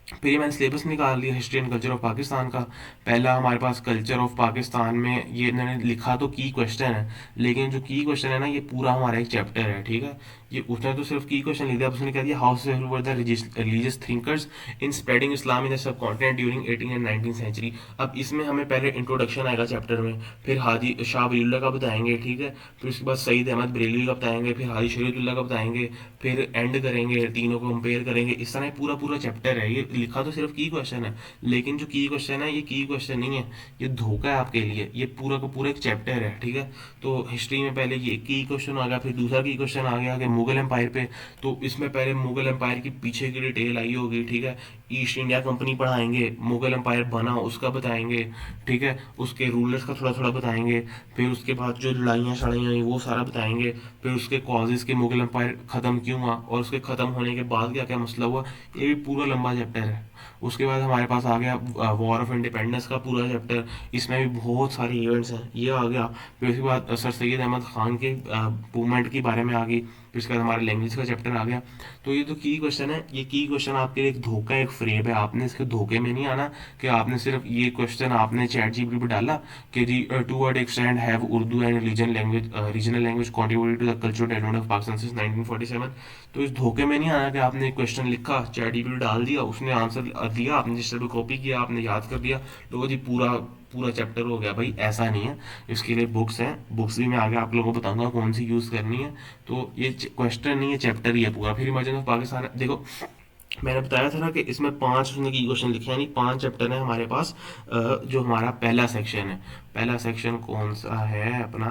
फिर ये मैंने सिलेबस निकाल लिया history and culture of Pakistan का। पहला हमारे पास कल्चर ऑफ पाकिस्तान में ये इन्होंने लिखा तो की क्वेश्चन है, लेकिन जो की क्वेश्चन है ना, ये पूरा हमारा एक चैप्टर है, ठीक है। ये उसने तो सिर्फ की क्वेश्चन लिख दिया, उसने कह दिया how successful were the religious thinkers in spreading Islam in the subcontinent during 18 and 19 century. अब इसमें हमें पहले इंट्रोडक्शन आएगा चैप्टर में, फिर हाजी शाह वलीउल्लाह का बताएंगे, ठीक है। फिर उसके बाद सईद अहमद बरेलवी का बताएंगे, फिर हाजी शरीयतुल्लाह का बताएंगे, फिर एंड करेंगे, तीनों को कंपेयर करेंगे। इस तरह पूरा पूरा चैप्टर है। ये लिखा तो सिर्फ की क्वेश्चन है, लेकिन जो की क्वेश्चन है ये की क्वेश्चन नहीं है, ये धोखा है आपके लिए। ये पूरा का पूरा एक चैप्टर है, ठीक है। तो हिस्ट्री में पहले ये की क्वेश्चन आ गया, फिर दूसरा की क्वेश्चन आ गया कि मुगल एम्पायर पे। तो इसमें पहले मुगल एम्पायर की पीछे की डिटेल आई होगी, ठीक है। ईस्ट इंडिया कंपनी पढ़ाएंगे, मुगल एम्पायर बना उसका बताएंगे, ठीक है। उसके रूलर्स का थोड़ा थोड़ा बताएंगे, फिर उसके बाद जो लड़ाइयाँ शड़ाइयाँ हुई वो सारा बताएंगे, फिर उसके कॉजेज़ के मुगल एम्पायर ख़त्म क्यों हुआ, और उसके ख़त्म होने के बाद क्या क्या मसला हुआ। ये भी पूरा लंबा चैप्टर है। उसके बाद हमारे पास आ गया वॉर ऑफ इंडिपेंडेंस का पूरा चैप्टर, इसमें भी बहुत सारे इवेंट्स हैं, ये आ गया। फिर उसके बाद सर सैयद अहमद ख़ान के मूवमेंट के बारे में आ गई, फिर उसके बाद हमारे लैंग्वेज का चैप्टर आ गया। तो ये तो की क्वेश्चन है, ये की क्वेश्चन आपके लिए एक धोखा है, एक फ्रेब है। आपने इसके धोखे में नहीं आना कि आपने सिर्फ ये क्वेश्चन आपने चैट जीपीटी पे डाला कि जी to what extent have Urdu and regional language contributed to the cultural development of Pakistan since 1947। तो इस धोखे में नहीं आना कि आपने एक क्वेश्चन लिखा, चैट जीपीटी डाल दिया, उसने आंसर दिया, आपने रजिस्टर पे कॉपी किया, आपने याद कर दिया, तो जी पूरा पूरा चैप्टर हो गया। भाई ऐसा नहीं है, इसके लिए बुक्स हैं, बुक्स भी मैं आगे आप लोगों को बताऊंगा कौन सी यूज़ करनी है। तो ये क्वेश्चन नहीं है, चैप्टर ही है पूरा। फिर इमरजेंस ऑफ पाकिस्तान देखो, मैंने बताया था ना कि इसमें 5 उसने की क्वेश्चन लिखे हैं, यानी 5 चैप्टर है हमारे पास। जो हमारा पहला सेक्शन है, पहला सेक्शन कौन सा है अपना,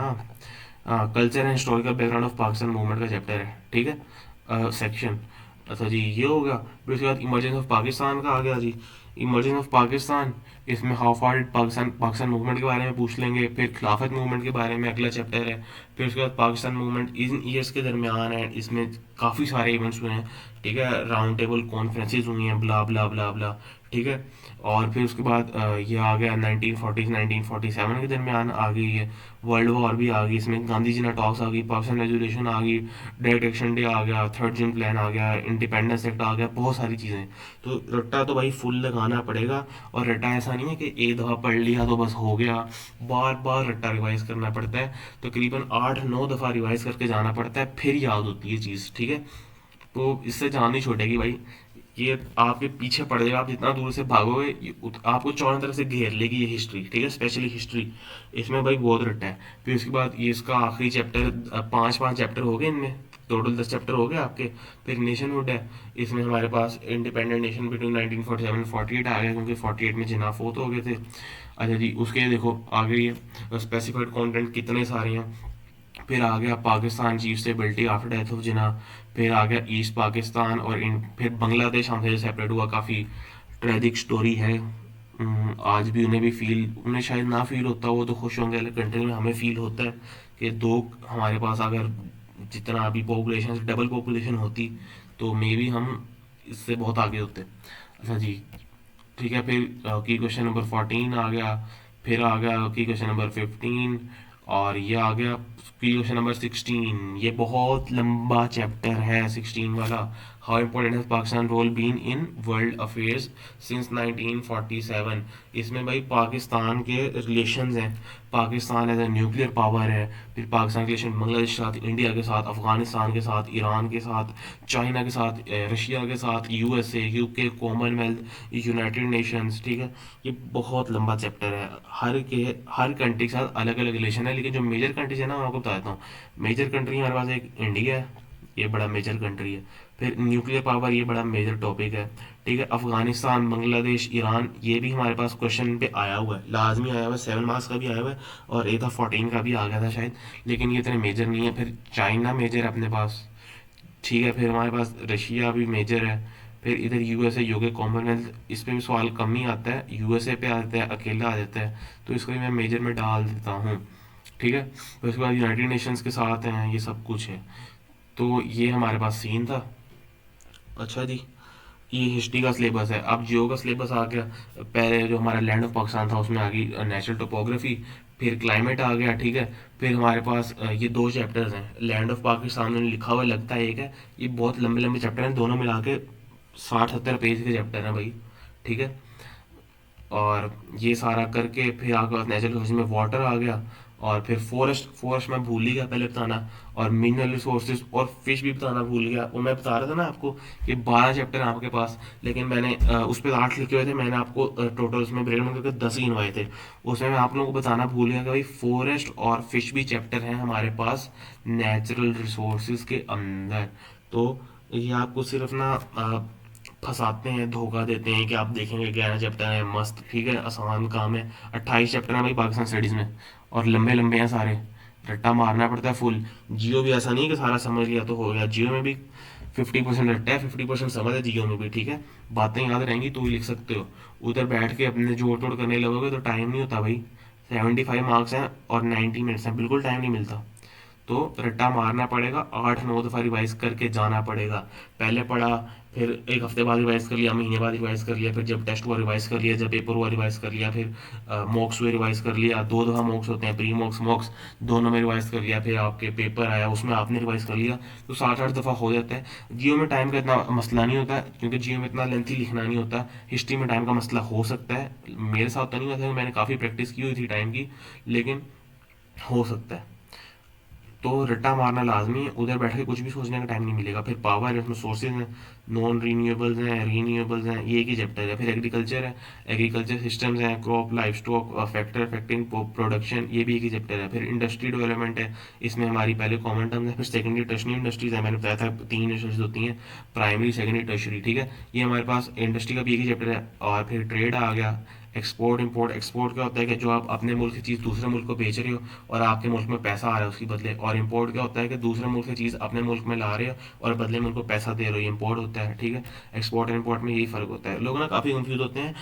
culture and historical background of Pakistan movement का चैप्टर है, ठीक है, सेक्शन। अच्छा जी, ये हो गया। फिर उसके बाद इमरजेंस ऑफ पाकिस्तान का आ गया जी। इमरजेंस ऑफ पाकिस्तान, इसमें how far did Pakistan Pakistan movement के बारे में पूछ लेंगे। फिर खिलाफत मूवमेंट के बारे में अगला चैप्टर है। फिर उसके बाद पाकिस्तान मूवमेंट इन ईयर्स के दरमियान है, इसमें काफ़ी सारे इवेंट्स हुए हैं, ठीक है, राउंड टेबल कॉन्फ्रेंसेज हुई हैं, ब्ला ब्ला ब्ला ब्ला, ठीक है। और फिर उसके बाद ये आ गया 1940 1947 के दरमियान आ गई है, वर्ल्ड वॉर भी आ गई, इसमें गांधी जी ने टॉक्स आ गई, पाकिस्तान रेजोल्यूशन आ गई, डायरेक्ट एक्शन डे आ गया, थर्ड जून प्लान आ गया, इंडिपेंडेंस एक्ट आ गया, बहुत सारी चीज़ें। तो रट्टा तो भाई फुल लगाना पड़ेगा। और रट्टा ऐसा नहीं है कि एक दफ़ा पढ़ लिया तो बस हो गया, बार बार रट्टा रिवाइज करना पड़ता है। तकरीबन 8-9 दफ़ा रिवाइज करके जाना पड़ता है, फिर याद होती है चीज़, ठीक है। तो इससे जान नहीं छूटेगी भाई, ये आपके पीछे पड़ जाएगा, आप जितना दूर से भागोगे आपको चारों तरफ से घेर लेगी ये हिस्ट्री, ठीक है, स्पेशली हिस्ट्री। इसमें भाई बहुत रट्टा है। फिर उसके बाद ये इसका आखिरी चैप्टर, 5-5 चैप्टर हो गए इनमें, टोटल 10 चैप्टर हो गए आपके। फिर नेशनहुड है, इसमें हमारे पास इंडिपेंडेंट नेशन बिटवीन 1947 और 48 आ गया, क्योंकि 48 में जिना फोत हो गए थे। अच्छा जी, उसके देखो आगे ये स्पेसिफाइड कंटेंट कितने सारे हैं। फिर आ गया Pakistan chief stability after death of Jinnah. फिर आ गया ईस्ट पाकिस्तान और फिर बांग्लादेश हमसे सेपरेट हुआ, काफ़ी ट्रेजिक स्टोरी है। आज भी उन्हें भी फील, उन्हें शायद ना फील होता, वो तो खुश होंगे, लेकिन कंट्री में हमें फील होता है कि दो हमारे पास अगर जितना अभी पॉपुलेशन से डबल पॉपुलेशन होती तो मे बी हम इससे बहुत आगे होते। अच्छा जी, ठीक है। फिर की क्वेश्चन नंबर 14 आ गया। फिर आ गया की क्वेश्चन नंबर 15। और ये आ गया की क्वेश्चन नंबर 16। ये बहुत लंबा चैप्टर है 16 वाला। How important has Pakistan role been in world affairs since 1947। इसमें भाई पाकिस्तान के रिलेशंस हैं, Pakistan as a nuclear power है, फिर पाकिस्तान के रिलेशन बांग्लादेश के साथ, इंडिया के साथ, अफगानिस्तान के साथ, ईरान के साथ, चाइना के साथ, रशिया के साथ, USA, UK, Commonwealth, United Nations, ठीक है। ये बहुत लंबा चैप्टर है, हर कंट्री के साथ अलग अलग रिलेशन है, लेकिन जो मेजर कंट्रीज है ना मैं आपको बता देता हूँ। मेजर कंट्री हमारे पास एक इंडिया है, ये बड़ा मेजर कंट्री है। फिर न्यूक्लियर पावर, ये बड़ा मेजर टॉपिक है, ठीक है। अफगानिस्तान, बांग्लादेश, ईरान, ये भी हमारे पास क्वेश्चन पे आया हुआ है, लाजमी आया हुआ है, 7 मार्क्स का भी आया हुआ है, और एक था 14 का भी आ गया था शायद, लेकिन ये इतने मेजर नहीं है। फिर चाइना मेजर है अपने पास, ठीक है। फिर हमारे पास रशिया भी मेजर है। फिर इधर यूएसए, यूके, कॉमनवेल्थ, इस पे भी सवाल कम ही आता है, यूएसए पे आता है, अकेला आ जाता है, तो इसको भी मैं मेजर में डाल देता हूँ, ठीक है। फिर उसके बाद यूनाइटेड नेशंस के साथ हैं, ये सब कुछ है। तो ये हमारे पास सीन था। अच्छा जी, ये हिस्ट्री का सिलेबस है। अब जियो का सिलेबस आ गया। पहले जो हमारा लैंड ऑफ पाकिस्तान था उसमें आ गई नेचुरल टोपोग्राफी, फिर क्लाइमेट आ गया, ठीक है। फिर हमारे पास ये 2 चैप्टर्स हैं, लैंड ऑफ पाकिस्तान में लिखा हुआ लगता है एक है, ये बहुत लंबे लंबे चैप्टर हैं, दोनों मिला के 60-70 पेज के चैप्टर हैं भाई, ठीक है। और ये सारा करके फिर आपके पास नेचुरल रिसोर्स में वाटर आ गया। और फिर फॉरेस्ट, फॉरेस्ट मैं भूल ही गया पहले बताना। और मिनरल रिसोर्सेज और फिश भी बताना भूल गया। और मैं बता रहा था ना आपको कि 12 चैप्टर हैं आपके पास, लेकिन मैंने उस पर 8 लिखे हुए थे, मैंने आपको टोटल उसमें ब्रेक करके 10 ही गिनवाए थे। उसमें मैं आप लोगों को बताना भूल गया कि भाई फॉरेस्ट और फिश भी चैप्टर हैं हमारे पास नेचुरल रिसोर्सेज के अंदर। तो ये आपको सिर्फ ना फंसाते हैं, धोखा देते हैं कि आप देखेंगे 11 चैप्टर है मस्त, ठीक है, आसान काम है। 28 चैप्टर है भाई पाकिस्तान स्टडीज़ में, और लंबे लंबे हैं सारे, रट्टा मारना पड़ता है फुल। जियो भी ऐसा नहीं है कि सारा समझ लिया तो हो गया, जियो में भी 50% रट्टा है, 50% समझ है जियो में भी, ठीक है। बातें याद रहेंगी तो ही लिख सकते हो। उधर बैठ के अपने जोड़ तोड़ करने लगोगे तो टाइम नहीं होता भाई। 75 मार्क्स हैं और 90 मिनट्स हैं, बिल्कुल टाइम नहीं मिलता। तो रट्टा मारना पड़ेगा, 8-9 दफ़ा रिवाइज करके जाना पड़ेगा। पहले पढ़ा, फिर एक हफ्ते बाद रिवाइज कर लिया, महीने बाद रिवाइज कर लिया, फिर जब टेस्ट हुआ रिवाइज कर लिया, जब पेपर हुआ रिवाइज कर लिया, फिर मॉक्स हुए रिवाइज कर लिया, 2 दफ़ा मॉक्स होते हैं, प्री मॉक्स मॉक्स, दोनों में रिवाइज कर लिया, फिर आपके पेपर आया उसमें आपने रिवाइज कर लिया, तो 7-8 दफ़ा हो जाता है। जियो में टाइम का इतना मसला नहीं होता, क्योंकि जियो में इतना लेंथी लिखना नहीं होता। हिस्ट्री में टाइम का मसला हो सकता है, मेरे साथ तो नहीं हुआ था, मैंने काफ़ी प्रैक्टिस की हुई थी टाइम की, लेकिन हो सकता है। तो रट्टा मारना लाजमी है, उधर बैठ के कुछ भी सोचने का टाइम नहीं मिलेगा। फिर पावर है, उसमें सोर्सेज हैं, नॉन रीन्यूएबल्स हैं, रीन्यूएबल्स हैं, ये एक ही चैप्टर है। फिर एग्रीकल्चर है, एग्रीकल्चर सिस्टम्स हैं, crop life stock factor affecting production, ये भी एक ही चैप्टर है। फिर इंडस्ट्री डेवलपमेंट है, इसमें हमारी पहले कॉमन टर्म्स है। फिर सेकेंडरी टर्शरी इंडस्ट्रीज है, मैंने बताया था 3 इंडस्ट्रीज होती हैं, प्राइमरी सेकेंडरी टर्शरी, ठीक है। ये हमारे पास इंडस्ट्री का भी एक ही चैप्टर है। और फिर ट्रेड आ गया, एक्सपोर्ट इंपोर्ट। एक्सपोर्ट क्या होता है कि जो आप अपने मुल्क की चीज़ दूसरे मुल्क को बेच रहे हो और आपके मुल्क में पैसा आ रहा है उसकी बदले। और इंपोर्ट क्या होता है कि दूसरे मुल्क से चीज़ अपने मुल्क में ला रहे हो और बदले में उनको पैसा दे रहे हो, ये इंपोर्ट होता है, ठीक है। एक्सपोर्ट और इंपोर्ट में यही फ़र्क होता है। लोग ना काफ़ी कंफ्यूज होते हैं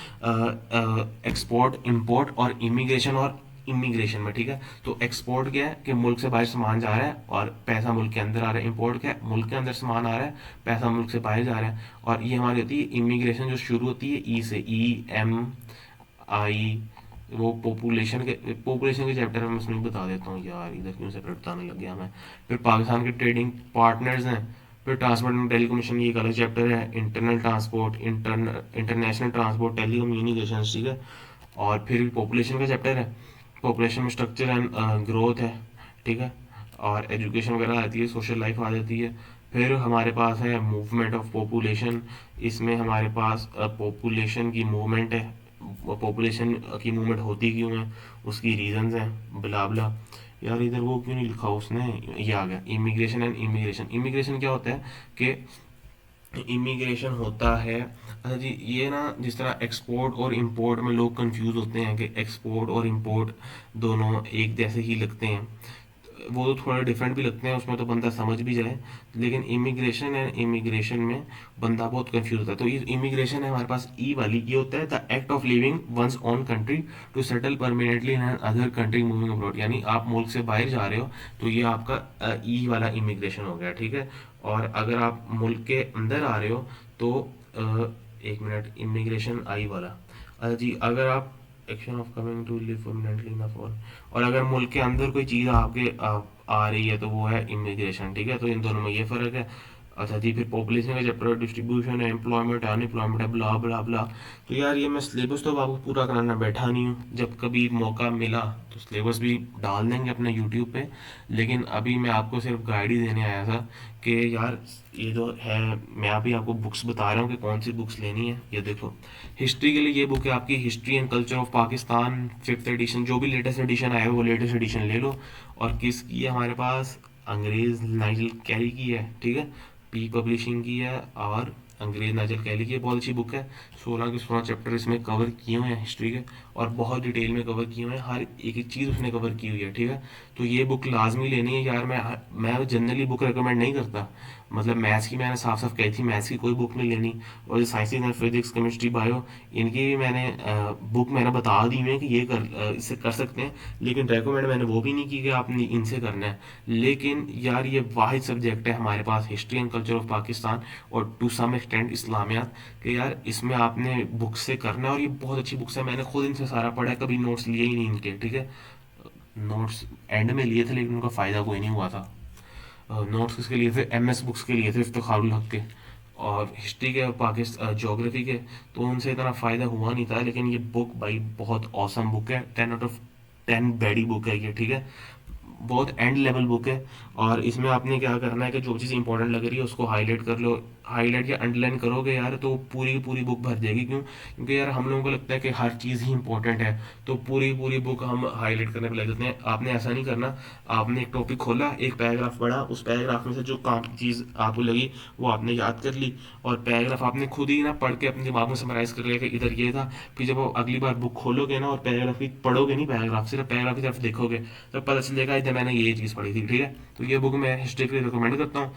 एक्सपोर्ट इंपोर्ट और इमिग्रेशन और इमिग्रेशन में, ठीक है। तो एक्सपोर्ट क्या है कि मुल्क से बाहर सामान जा रहा है और पैसा मुल्क के अंदर आ रहा है। इंपोर्ट क्या है, मुल्क के अंदर सामान आ रहा है, पैसा मुल्क से बाहर जा रहा है। और ये हमारी होती है इमिग्रेशन, जो शुरू होती है ई से, EMI। वो पॉपुलेशन के चैप्टर में उसमें बता देता हूँ यार, इधर क्यों सेपरेट बताने लग गया मैं। फिर पाकिस्तान के ट्रेडिंग पार्टनर्स हैं। फिर ट्रांसपोर्ट एंड टेलीकम्युनिकेशन, ये एक अलग चैप्टर है। Internal transport, international transport, telecommunication, ठीक है। और फिर पॉपुलेशन का चैप्टर है, पॉपुलेशन में स्ट्रक्चर एंड ग्रोथ है, ठीक है। और एजुकेशन वगैरह आती है, सोशल लाइफ आ जाती है। फिर हमारे पास है मूवमेंट ऑफ पॉपुलेशन, इसमें हमारे पास पॉपुलेशन की मूवमेंट है, पॉपुलेशन की मूवमेंट होती क्यों है, उसकी रीजंस हैं, ब्ला ब्ला। यार इधर वो क्यों नहीं लिखा उसने, ये आ गया इमिग्रेशन एंड इमिग्रेशन। इमिग्रेशन क्या होता है कि इमिग्रेशन होता है, अच्छा जी, ये ना जिस तरह एक्सपोर्ट और इंपोर्ट में लोग कंफ्यूज होते हैं कि एक्सपोर्ट और इंपोर्ट दोनों एक जैसे ही लगते हैं, वो तो थोड़ा डिफरेंट भी लगते हैं, उसमें तो बंदा समझ भी जाए। लेकिन इमिग्रेशन एंड इमिग्रेशन में बंदा बहुत कंफ्यूज होता है। तो ये इमिग्रेशन है हमारे पास ई वाली, ये होता है the act of living one's own country to settle permanently in other country moving abroad, यानी आप मुल्क से बाहर जा रहे हो तो ये आपका ई वाला इमिग्रेशन हो गया, ठीक है। और अगर आप मुल्क के अंदर आ रहे हो तो एक मिनट, इमिग्रेशन आई वाला। अच्छा जी, अगर आप action of coming to live permanently in a foreign, और अगर मुल्क के अंदर कोई चीज़ आपके आ रही है तो वो है इमिग्रेशन, ठीक है। तो इन दोनों में ये फ़र्क है। अच्छा जी, फिर पॉपुलेशन का चैप्टर, डिस्ट्रीब्यूशन है, एम्प्लॉयमेंट है, अनएम्प्लॉयमेंट है, ब्ला ब्ला ब्ला। तो यार ये मैं सिलेबस तो अब आपको पूरा कराना बैठा नहीं हूँ, जब कभी मौका मिला तो सिलेबस भी डाल देंगे अपने यूट्यूब पे। लेकिन अभी मैं आपको सिर्फ गाइड ही देने आया था कि यार ये जो है, मैं अभी आपको बुक्स बता रहा हूँ कि कौन सी बुक्स लेनी है। ये देखो, हिस्ट्री के लिए ये बुक है आपकी, history and culture of Pakistan 5th edition, जो भी लेटेस्ट एडिशन आया है वो लेटेस्ट एडिशन ले लो। और किसकी है हमारे पास, अंग्रेज़ नाइजल कैली की है, ठीक है। पी पब्लिशिंग की है और अंग्रेज नाइजल कैली की है, बहुत अच्छी बुक है। 16 के 16 चैप्टर इसमें कवर किए हुए हैं हिस्ट्री के, और बहुत डिटेल में कवर किए हुए हैं, हर एक एक चीज़ उसने कवर की हुई है, ठीक है। तो ये बुक लाजमी लेनी है यार। मैं जनरली बुक रिकमेंड नहीं करता, मतलब मैथ्स की मैंने साफ साफ कही थी मैथ्स की कोई बुक नहीं लेनी। और जो science and physics chemistry bio, इनकी भी मैंने बुक मैंने बता दी है कि ये इससे कर सकते हैं, लेकिन रेकमेंड मैंने वो भी नहीं की कि आपने इनसे करना है। लेकिन यार ये वाहिद सब्जेक्ट है हमारे पास, history and culture of Pakistan और टू सम एक्सटेंट इस्लामियात, कि यार इसमें आपने बुक से करना है। और ये बहुत अच्छी बुक्स है, मैंने खुद इनसे सारा पढ़ा है, कभी नोट्स लिए ही नहीं इनके, ठीक है। नोट्स एंड में लिए थे लेकिन उनका फ़ायदा कोई नहीं हुआ था। नोट्स किसके लिए थे, MS बुक्स के लिए थे, इफ्तिखारुल हक के। और हिस्ट्री के और पाकिस्तान जोग्राफी के तो उनसे इतना फ़ायदा हुआ नहीं था। लेकिन ये बुक भाई बहुत औसम बुक है, 10 आउट ऑफ 10 बैडी बुक है ये, ठीक है। बहुत एंड लेवल बुक है। और इसमें आपने क्या करना है कि जो चीज़ इंपॉर्टेंट लग रही है उसको हाईलाइट कर लो, हाईलाइट या अंडरलाइन करोगे यार तो पूरी की पूरी बुक भर जाएगी। क्यों? क्योंकि यार हम लोगों को लगता है कि हर चीज़ ही इंपॉर्टेंट है, तो पूरी पूरी बुक हम हाईलाइट करने पर लग जाते हैं। आपने ऐसा नहीं करना, आपने एक टॉपिक खोला, एक पैराग्राफ पढ़ा, उस पैराग्राफ में से जो काम की चीज़ आपको लगी वो आपने याद कर ली, और पैराग्राफ आपने खुद ही ना पढ़ के अपने दिमाग में समराइज कर लिया कि इधर ये था। फिर जब आप अगली बार बुक खोलोगे ना और पैराग्राफ ही पढ़ोगे, नहीं पैराग्राफ, सिर्फ पैराग्राफ की तरफ देखोगे, तो पता चलेगा इधर मैंने ये चीज़ पढ़ी थी, ठीक है। तो ये बुक मैं हिस्ट्री के लिए रिकमेंड करता हूँ।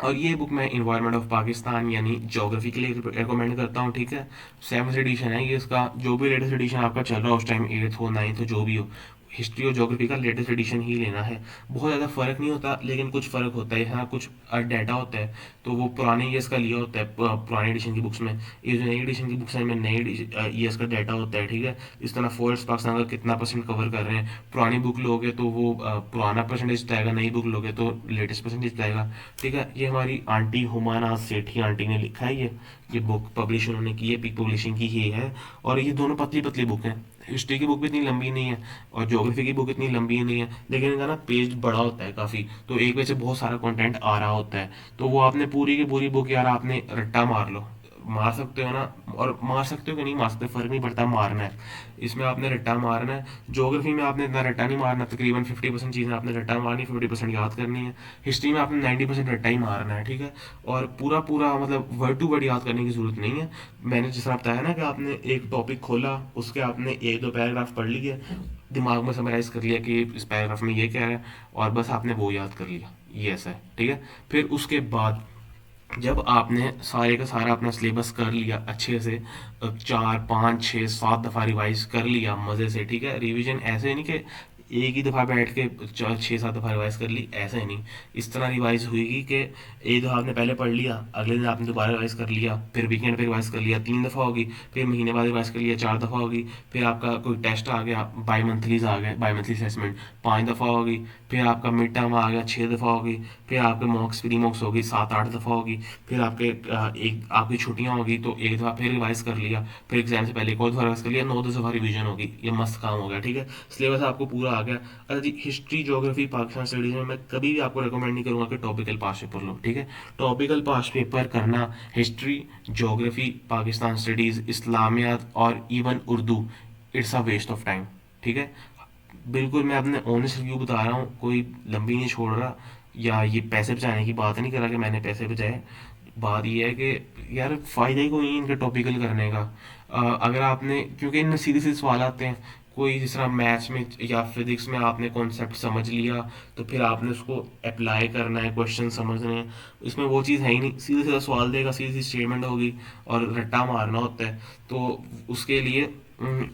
और ये बुक मैं इन्वायरमेंट ऑफ पाकिस्तान यानी जोग्राफी के लिए रिकमेंड करता हूँ, ठीक है। 7th एडिशन है ये इसका, जो भी लेटेस्ट एडिशन आपका चल रहा है उस टाइम, 8th हो 9th हो जो भी हो, हिस्ट्री और जोग्राफी का लेटेस्ट एडिशन ही लेना है। बहुत ज़्यादा फ़र्क नहीं होता, लेकिन कुछ फ़र्क होता है, हाँ कुछ डाटा होता है तो वो पुराने ईयर्स का लिया होता है पुराने एडिशन की बुक्स में। ये जो नई एडिशन की बुक्स हैं इनमें नए ईयर्स का डाटा होता है, ठीक है। इस तरह फॉरेस्ट पाकिस्तान का कितना % कवर कर रहे हैं, पुरानी बुक लोगे तो वो पुराना परसेंटेज बताएगा, नई बुक लोगे तो लेटेस्ट परसेंटेज बताएगा, ठीक है। ये हमारी आंटी हुमाना सेठी आंटी ने लिखा है, ये बुक पब्लिश उन्होंने की है, पिक पब्लिशिंग की ही है। और ये दोनों पतली पतली बुक हैं, हिस्ट्री की बुक भी इतनी लंबी नहीं है और ज्योग्राफी की बुक इतनी लंबी नहीं है, लेकिन इनका ना पेज बड़ा होता है काफ़ी, तो एक पेज से बहुत सारा कंटेंट आ रहा होता है। तो वो आपने पूरी की पूरी बुक यार आपने रट्टा मार लो, मार सकते हो ना, और मार सकते हो कि नहीं मार सकते फर्क नहीं पड़ता, मारना है। इसमें आपने रट्टा मारना है। ज्योग्राफी में आपने इतना रट्टा नहीं मारना, तकरीबन 50% चीज़ें आपने रट्टा मारनी, 50% याद करनी है। हिस्ट्री में आपने 90% रट्टा ही मारना है, ठीक है। और पूरा पूरा मतलब वर्ड टू वर्ड याद करने की जरूरत नहीं है। मैंने जिस तरह बताया ना कि आपने एक टॉपिक खोला, उसके आपने एक दो पैराग्राफ पढ़ लिए, दिमाग में समराइज कर लिया कि इस पैराग्राफ में ये कह रहा है, और बस आपने वो याद कर लिया, ये ऐसा है, ठीक है। फिर उसके बाद जब आपने सारे का सारा अपना सिलेबस कर लिया अच्छे से, 4 5 6 7 दफ़ा रिवाइज कर लिया मज़े से, ठीक है। रिवीजन ऐसे नहीं कि एक ही दफ़ा बैठ के 6 7 दफ़ा रिवाइज कर ली, ऐसा ही नहीं। इस तरह रिवाइज हुई कि एक दफ़ा आपने पहले पढ़ लिया, अगले दिन आपने दोबारा रिवाइज कर लिया, फिर वीकेंड पे रिवाइज कर लिया, 3 दफ़ा होगी, फिर महीने बाद रिवाइज कर लिया, 4 दफ़ा होगी, फिर आपका कोई टेस्ट आ गया, बाई मंथलीज आ गए, बाई मंथली असेसमेंट 5 दफ़ा होगी, फिर आपका मिड टर्म आ गया, 6 दफ़ा होगी, फिर आपके मॉक्स प्री मॉक्स होगी, 7 8 दफ़ा होगी, फिर आपके एक आपकी छुट्टियां होगी तो एक दफ़ा फिर रिवाइज कर लिया, फिर एग्जाम से पहले एक और दफ़ा रिवाइज कर लिया, 9 10 दफ़ा रिवीजन होगी। ये मस्त काम हो गया, ठीक है। सिलेबस आपको पूरा आ गया। अच्छा जी, हिस्ट्री ज्योग्राफी पाकिस्तान स्टडीज़ में मैं कभी भी आपको रिकमेंड नहीं करूँगा कि टॉपिकल पास पेपर लो, ठीक है। टॉपिकल पास पेपर करना history, geography, Pakistan studies, Islamiyat और even Urdu, it's a waste of time, ठीक है। बिल्कुल मैं अपने ऑनेस्ट रिव्यू बता रहा हूँ, कोई लंबी नहीं छोड़ रहा, या ये पैसे बचाने की बात नहीं कर रहा कि मैंने पैसे बचाए। बात ये है कि यार फ़ायदा ही कोई नहीं इनके टॉपिकल करने का। अगर आपने, क्योंकि इनमें सीधे सीधे सवाल आते हैं, कोई जिस तरह मैथ्स में या फिजिक्स में आपने कॉन्सेप्ट समझ लिया, तो फिर आपने उसको अप्लाई करना है, क्वेश्चन समझने हैं। इसमें वो चीज़ है ही नहीं, सीधे सीधा सवाल देगा, सीधी सी स्टेटमेंट होगी और रट्टा मारना होता है। तो उसके लिए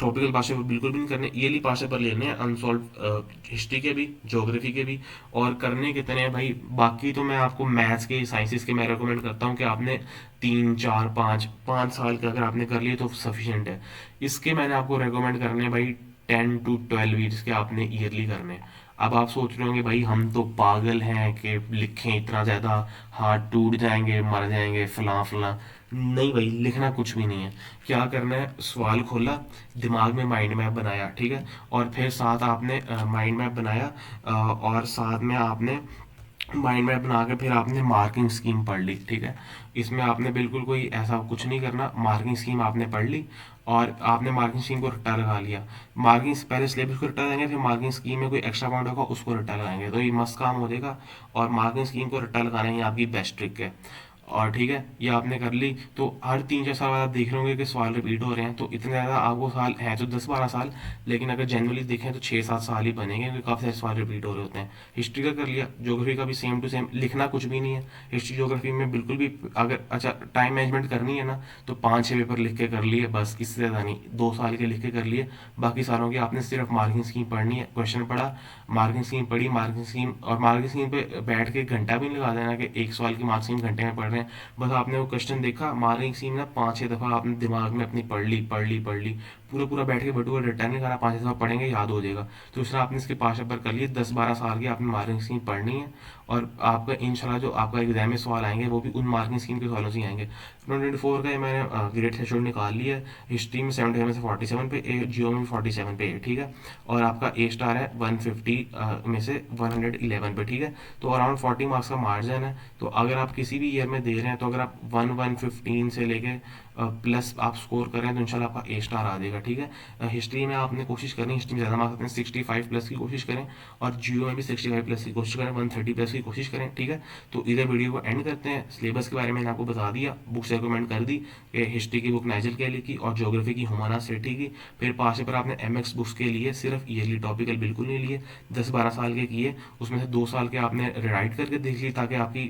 टॉपिकल पास पेपर बिल्कुल भी नहीं करने, ईयरली पास पेपर लेने हैं अनसॉल्व, हिस्ट्री के भी, ज्योग्राफी के भी। और करने कितने हैं भाई, बाकी तो मैं आपको मैथ्स के, साइंसेस के मैं रिकमेंड करता हूँ कि आपने 3 4 5 5 साल के अगर आपने कर लिए तो सफिशिएंट है। इसके मैंने आपको रिकमेंड करने हैं भाई 10 to 12 वीक्स के आपने ईयरली करने हैं। अब आप सोच रहे होंगे भाई हम तो पागल हैं कि लिखें इतना ज़्यादा, हाथ टूट जाएंगे, मर जाएंगे, फलां फलां। नहीं भाई, लिखना कुछ भी नहीं है। क्या करना है, सवाल खोला, दिमाग में माइंड मैप बनाया, ठीक है। और फिर साथ आपने माइंड मैप बनाया, और साथ में आपने माइंड मैप बना के फिर आपने मार्किंग स्कीम पढ़ ली, ठीक है। इसमें आपने बिल्कुल कोई ऐसा कुछ नहीं करना, मार्किंग स्कीम आपने पढ़ ली और आपने मार्किंग स्कीम को रट्टा लगा लिया। मार्किंग पहले सिलेबस को रट्टा लगाएंगे, फिर मार्किंग स्कीम में कोई एक्स्ट्रा पॉइंट होगा उसको रट्टा लगाएंगे, तो ये मस्त काम हो जाएगा। और मार्किंग स्कीम को रट्टा लगाना ही आपकी बेस्ट ट्रिक है। और ठीक है, ये आपने कर ली, तो हर 3 4 साल बाद आप देख रहे होंगे कि सवाल रिपीट हो रहे हैं, तो इतने ज़्यादा आपको साल है तो 10 12 साल, लेकिन अगर जनरली देखें तो 6 7 साल ही बनेंगे, क्योंकि काफ़ी सारे सवाल रिपीट हो रहे होते हैं। हिस्ट्री का कर लिया, ज्योग्राफी का भी सेम टू सेम, लिखना कुछ भी नहीं है हिस्ट्री ज्योग्राफी में बिल्कुल भी। अगर अच्छा टाइम मैनेजमेंट करनी है ना, तो 5 6 पेपर लिख के कर लिए बस, इससे ज़्यादा नहीं, 2 साल के लिख के कर लिए। बाकी सालों की आपने सिर्फ मार्किंग स्कीम पढ़नी है, क्वेश्चन पढ़ा, मार्किंग स्कीम पढ़ी, मार्किंग स्कीम, और मार्किंग स्कीम पे बैठ के घंटा भी नहीं लगा देना कि एक सवाल की मार्किंग स्कीम घंटे में पढ़ रहे हैं। बस आपने वो क्वेश्चन देखा, मार्किंग स्कीम ना 5 6 दफ़ा आपने दिमाग में अपनी पढ़ ली पढ़ ली पढ़ ली, पूरा पूरा बैठ के बटुआ रिटर्न नहीं करा, 5 6 दफ़ा पढ़ेंगे याद हो जाएगा। तो इस तरह आपने इसके 5 पेपर कर लिए, 10 12 साल की आपने मार्किंग स्कीम पढ़नी है। और आपका इंशाल्लाह जो आपका एग्जाम में सवाल आएंगे वो भी उन मार्किंग स्कीम के सवालों से ही आएंगे। 2024 का ये मैंने ग्रेड थ्रेशोल्ड निकाल लिया है। हिस्ट्री में 70 में से 47 पे ए, जियो में 47 पे ए, ठीक है। और आपका ए स्टार है 150 में से 111 पे, ठीक है। तो अराउंड 40 मार्क्स का मार्जिन है। तो अगर आप किसी भी ईयर में दे रहे हैं, तो अगर आप 1 1 15 से लेके प्लस आप स्कोर करें तो इंशाल्लाह आपका ए स्टार आ जाएगा, ठीक है। हिस्ट्री में आपने कोशिश करनी, हिस्ट्री में ज़्यादा मार्क्स आते हैं, 65 प्लस की कोशिश करें, और जियो में भी 65 प्लस की कोशिश करें, 130 प्लस की कोशिश करें, ठीक है। तो इधर वीडियो को एंड करते हैं। सिलेबस के बारे में मैंने आपको बता दिया, बुक्स रिकमेंड कर दी कि हिस्ट्री की बुक नाइजल कैली की और ज्योग्राफी की हुमाना सेठी की। फिर पास पेपर आपने MX बुक्स के लिए सिर्फ ईयरली टॉपिकल बिल्कुल नहीं लिए, 10 12 साल के किए, उसमें से 2 साल के आपने राइट करके देख ली ताकि आपकी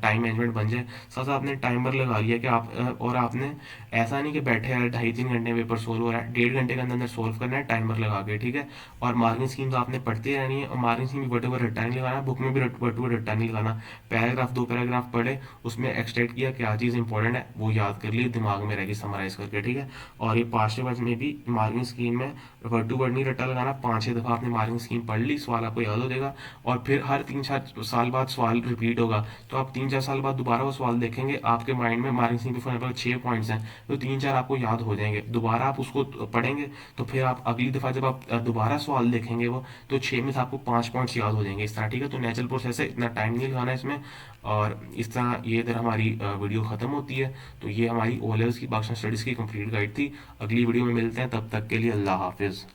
टाइम मैनेजमेंट बन जाए। साथ साथ आपने टाइमर लगा लिया कि आप और आपने ऐसा नहीं कि बैठे हैं 2.5 3 घंटे में पेपर सोल्व हो रहा है, 1.5 घंटे के अंदर अंदर सोल्व करना है टाइमर लगा के, ठीक है। और मार्किंग स्कीम तो आपने पढ़ते रहनी है, और मार्किंग स्कीम भी बटे हुए रट्टा नहीं लगाना, बुक में भी बटे हुए रट्टा नहीं लगाना। पैराग्राफ 2 पैराग्राफ पढ़े, उसमें एक्सट्रैक्ट किया क्या चीज़ इंपॉर्टेंट है वो याद कर ली, दिमाग में रहेगी समराइज करके, ठीक है। और ये पाँच वर्ष में भी मार्किंग स्कीम में वर्ड टू वर्ड नहीं रट्टा लगाना, 5 6 दफ़ा आपने मार्किंग स्कीम पढ़ ली, सवाल आपको याद हो जाएगा। और फिर हर 3 4 साल बाद सवाल रिपीट होगा, तो आप 3 4 साल बाद दोबारा वो सवाल देखेंगे, आपके माइंड में मार्किंग स्कीम के फॉर एग्जाम्पल 6 पॉइंट्स हैं, तो 3 4 आपको याद हो जाएंगे, दोबारा आप उसको पढ़ेंगे तो फिर आप अगली दफ़ा जब आप दोबारा सवाल देखेंगे वो, तो 6 में से आपको 5 पॉइंट्स याद हो जाएंगे इस तरह, ठीक है। तो नेचुरल प्रोसेस है, इतना टाइम नहीं लगाना इसमें। और इस तरह ये इधर हमारी वीडियो ख़त्म होती है। तो ये हमारी ओ लेवल्स की बाक्सन स्टडीज़ की कंप्लीट गाइड थी। अगली वीडियो में मिलते हैं, तब तक के लिए अल्लाह हाफिज़।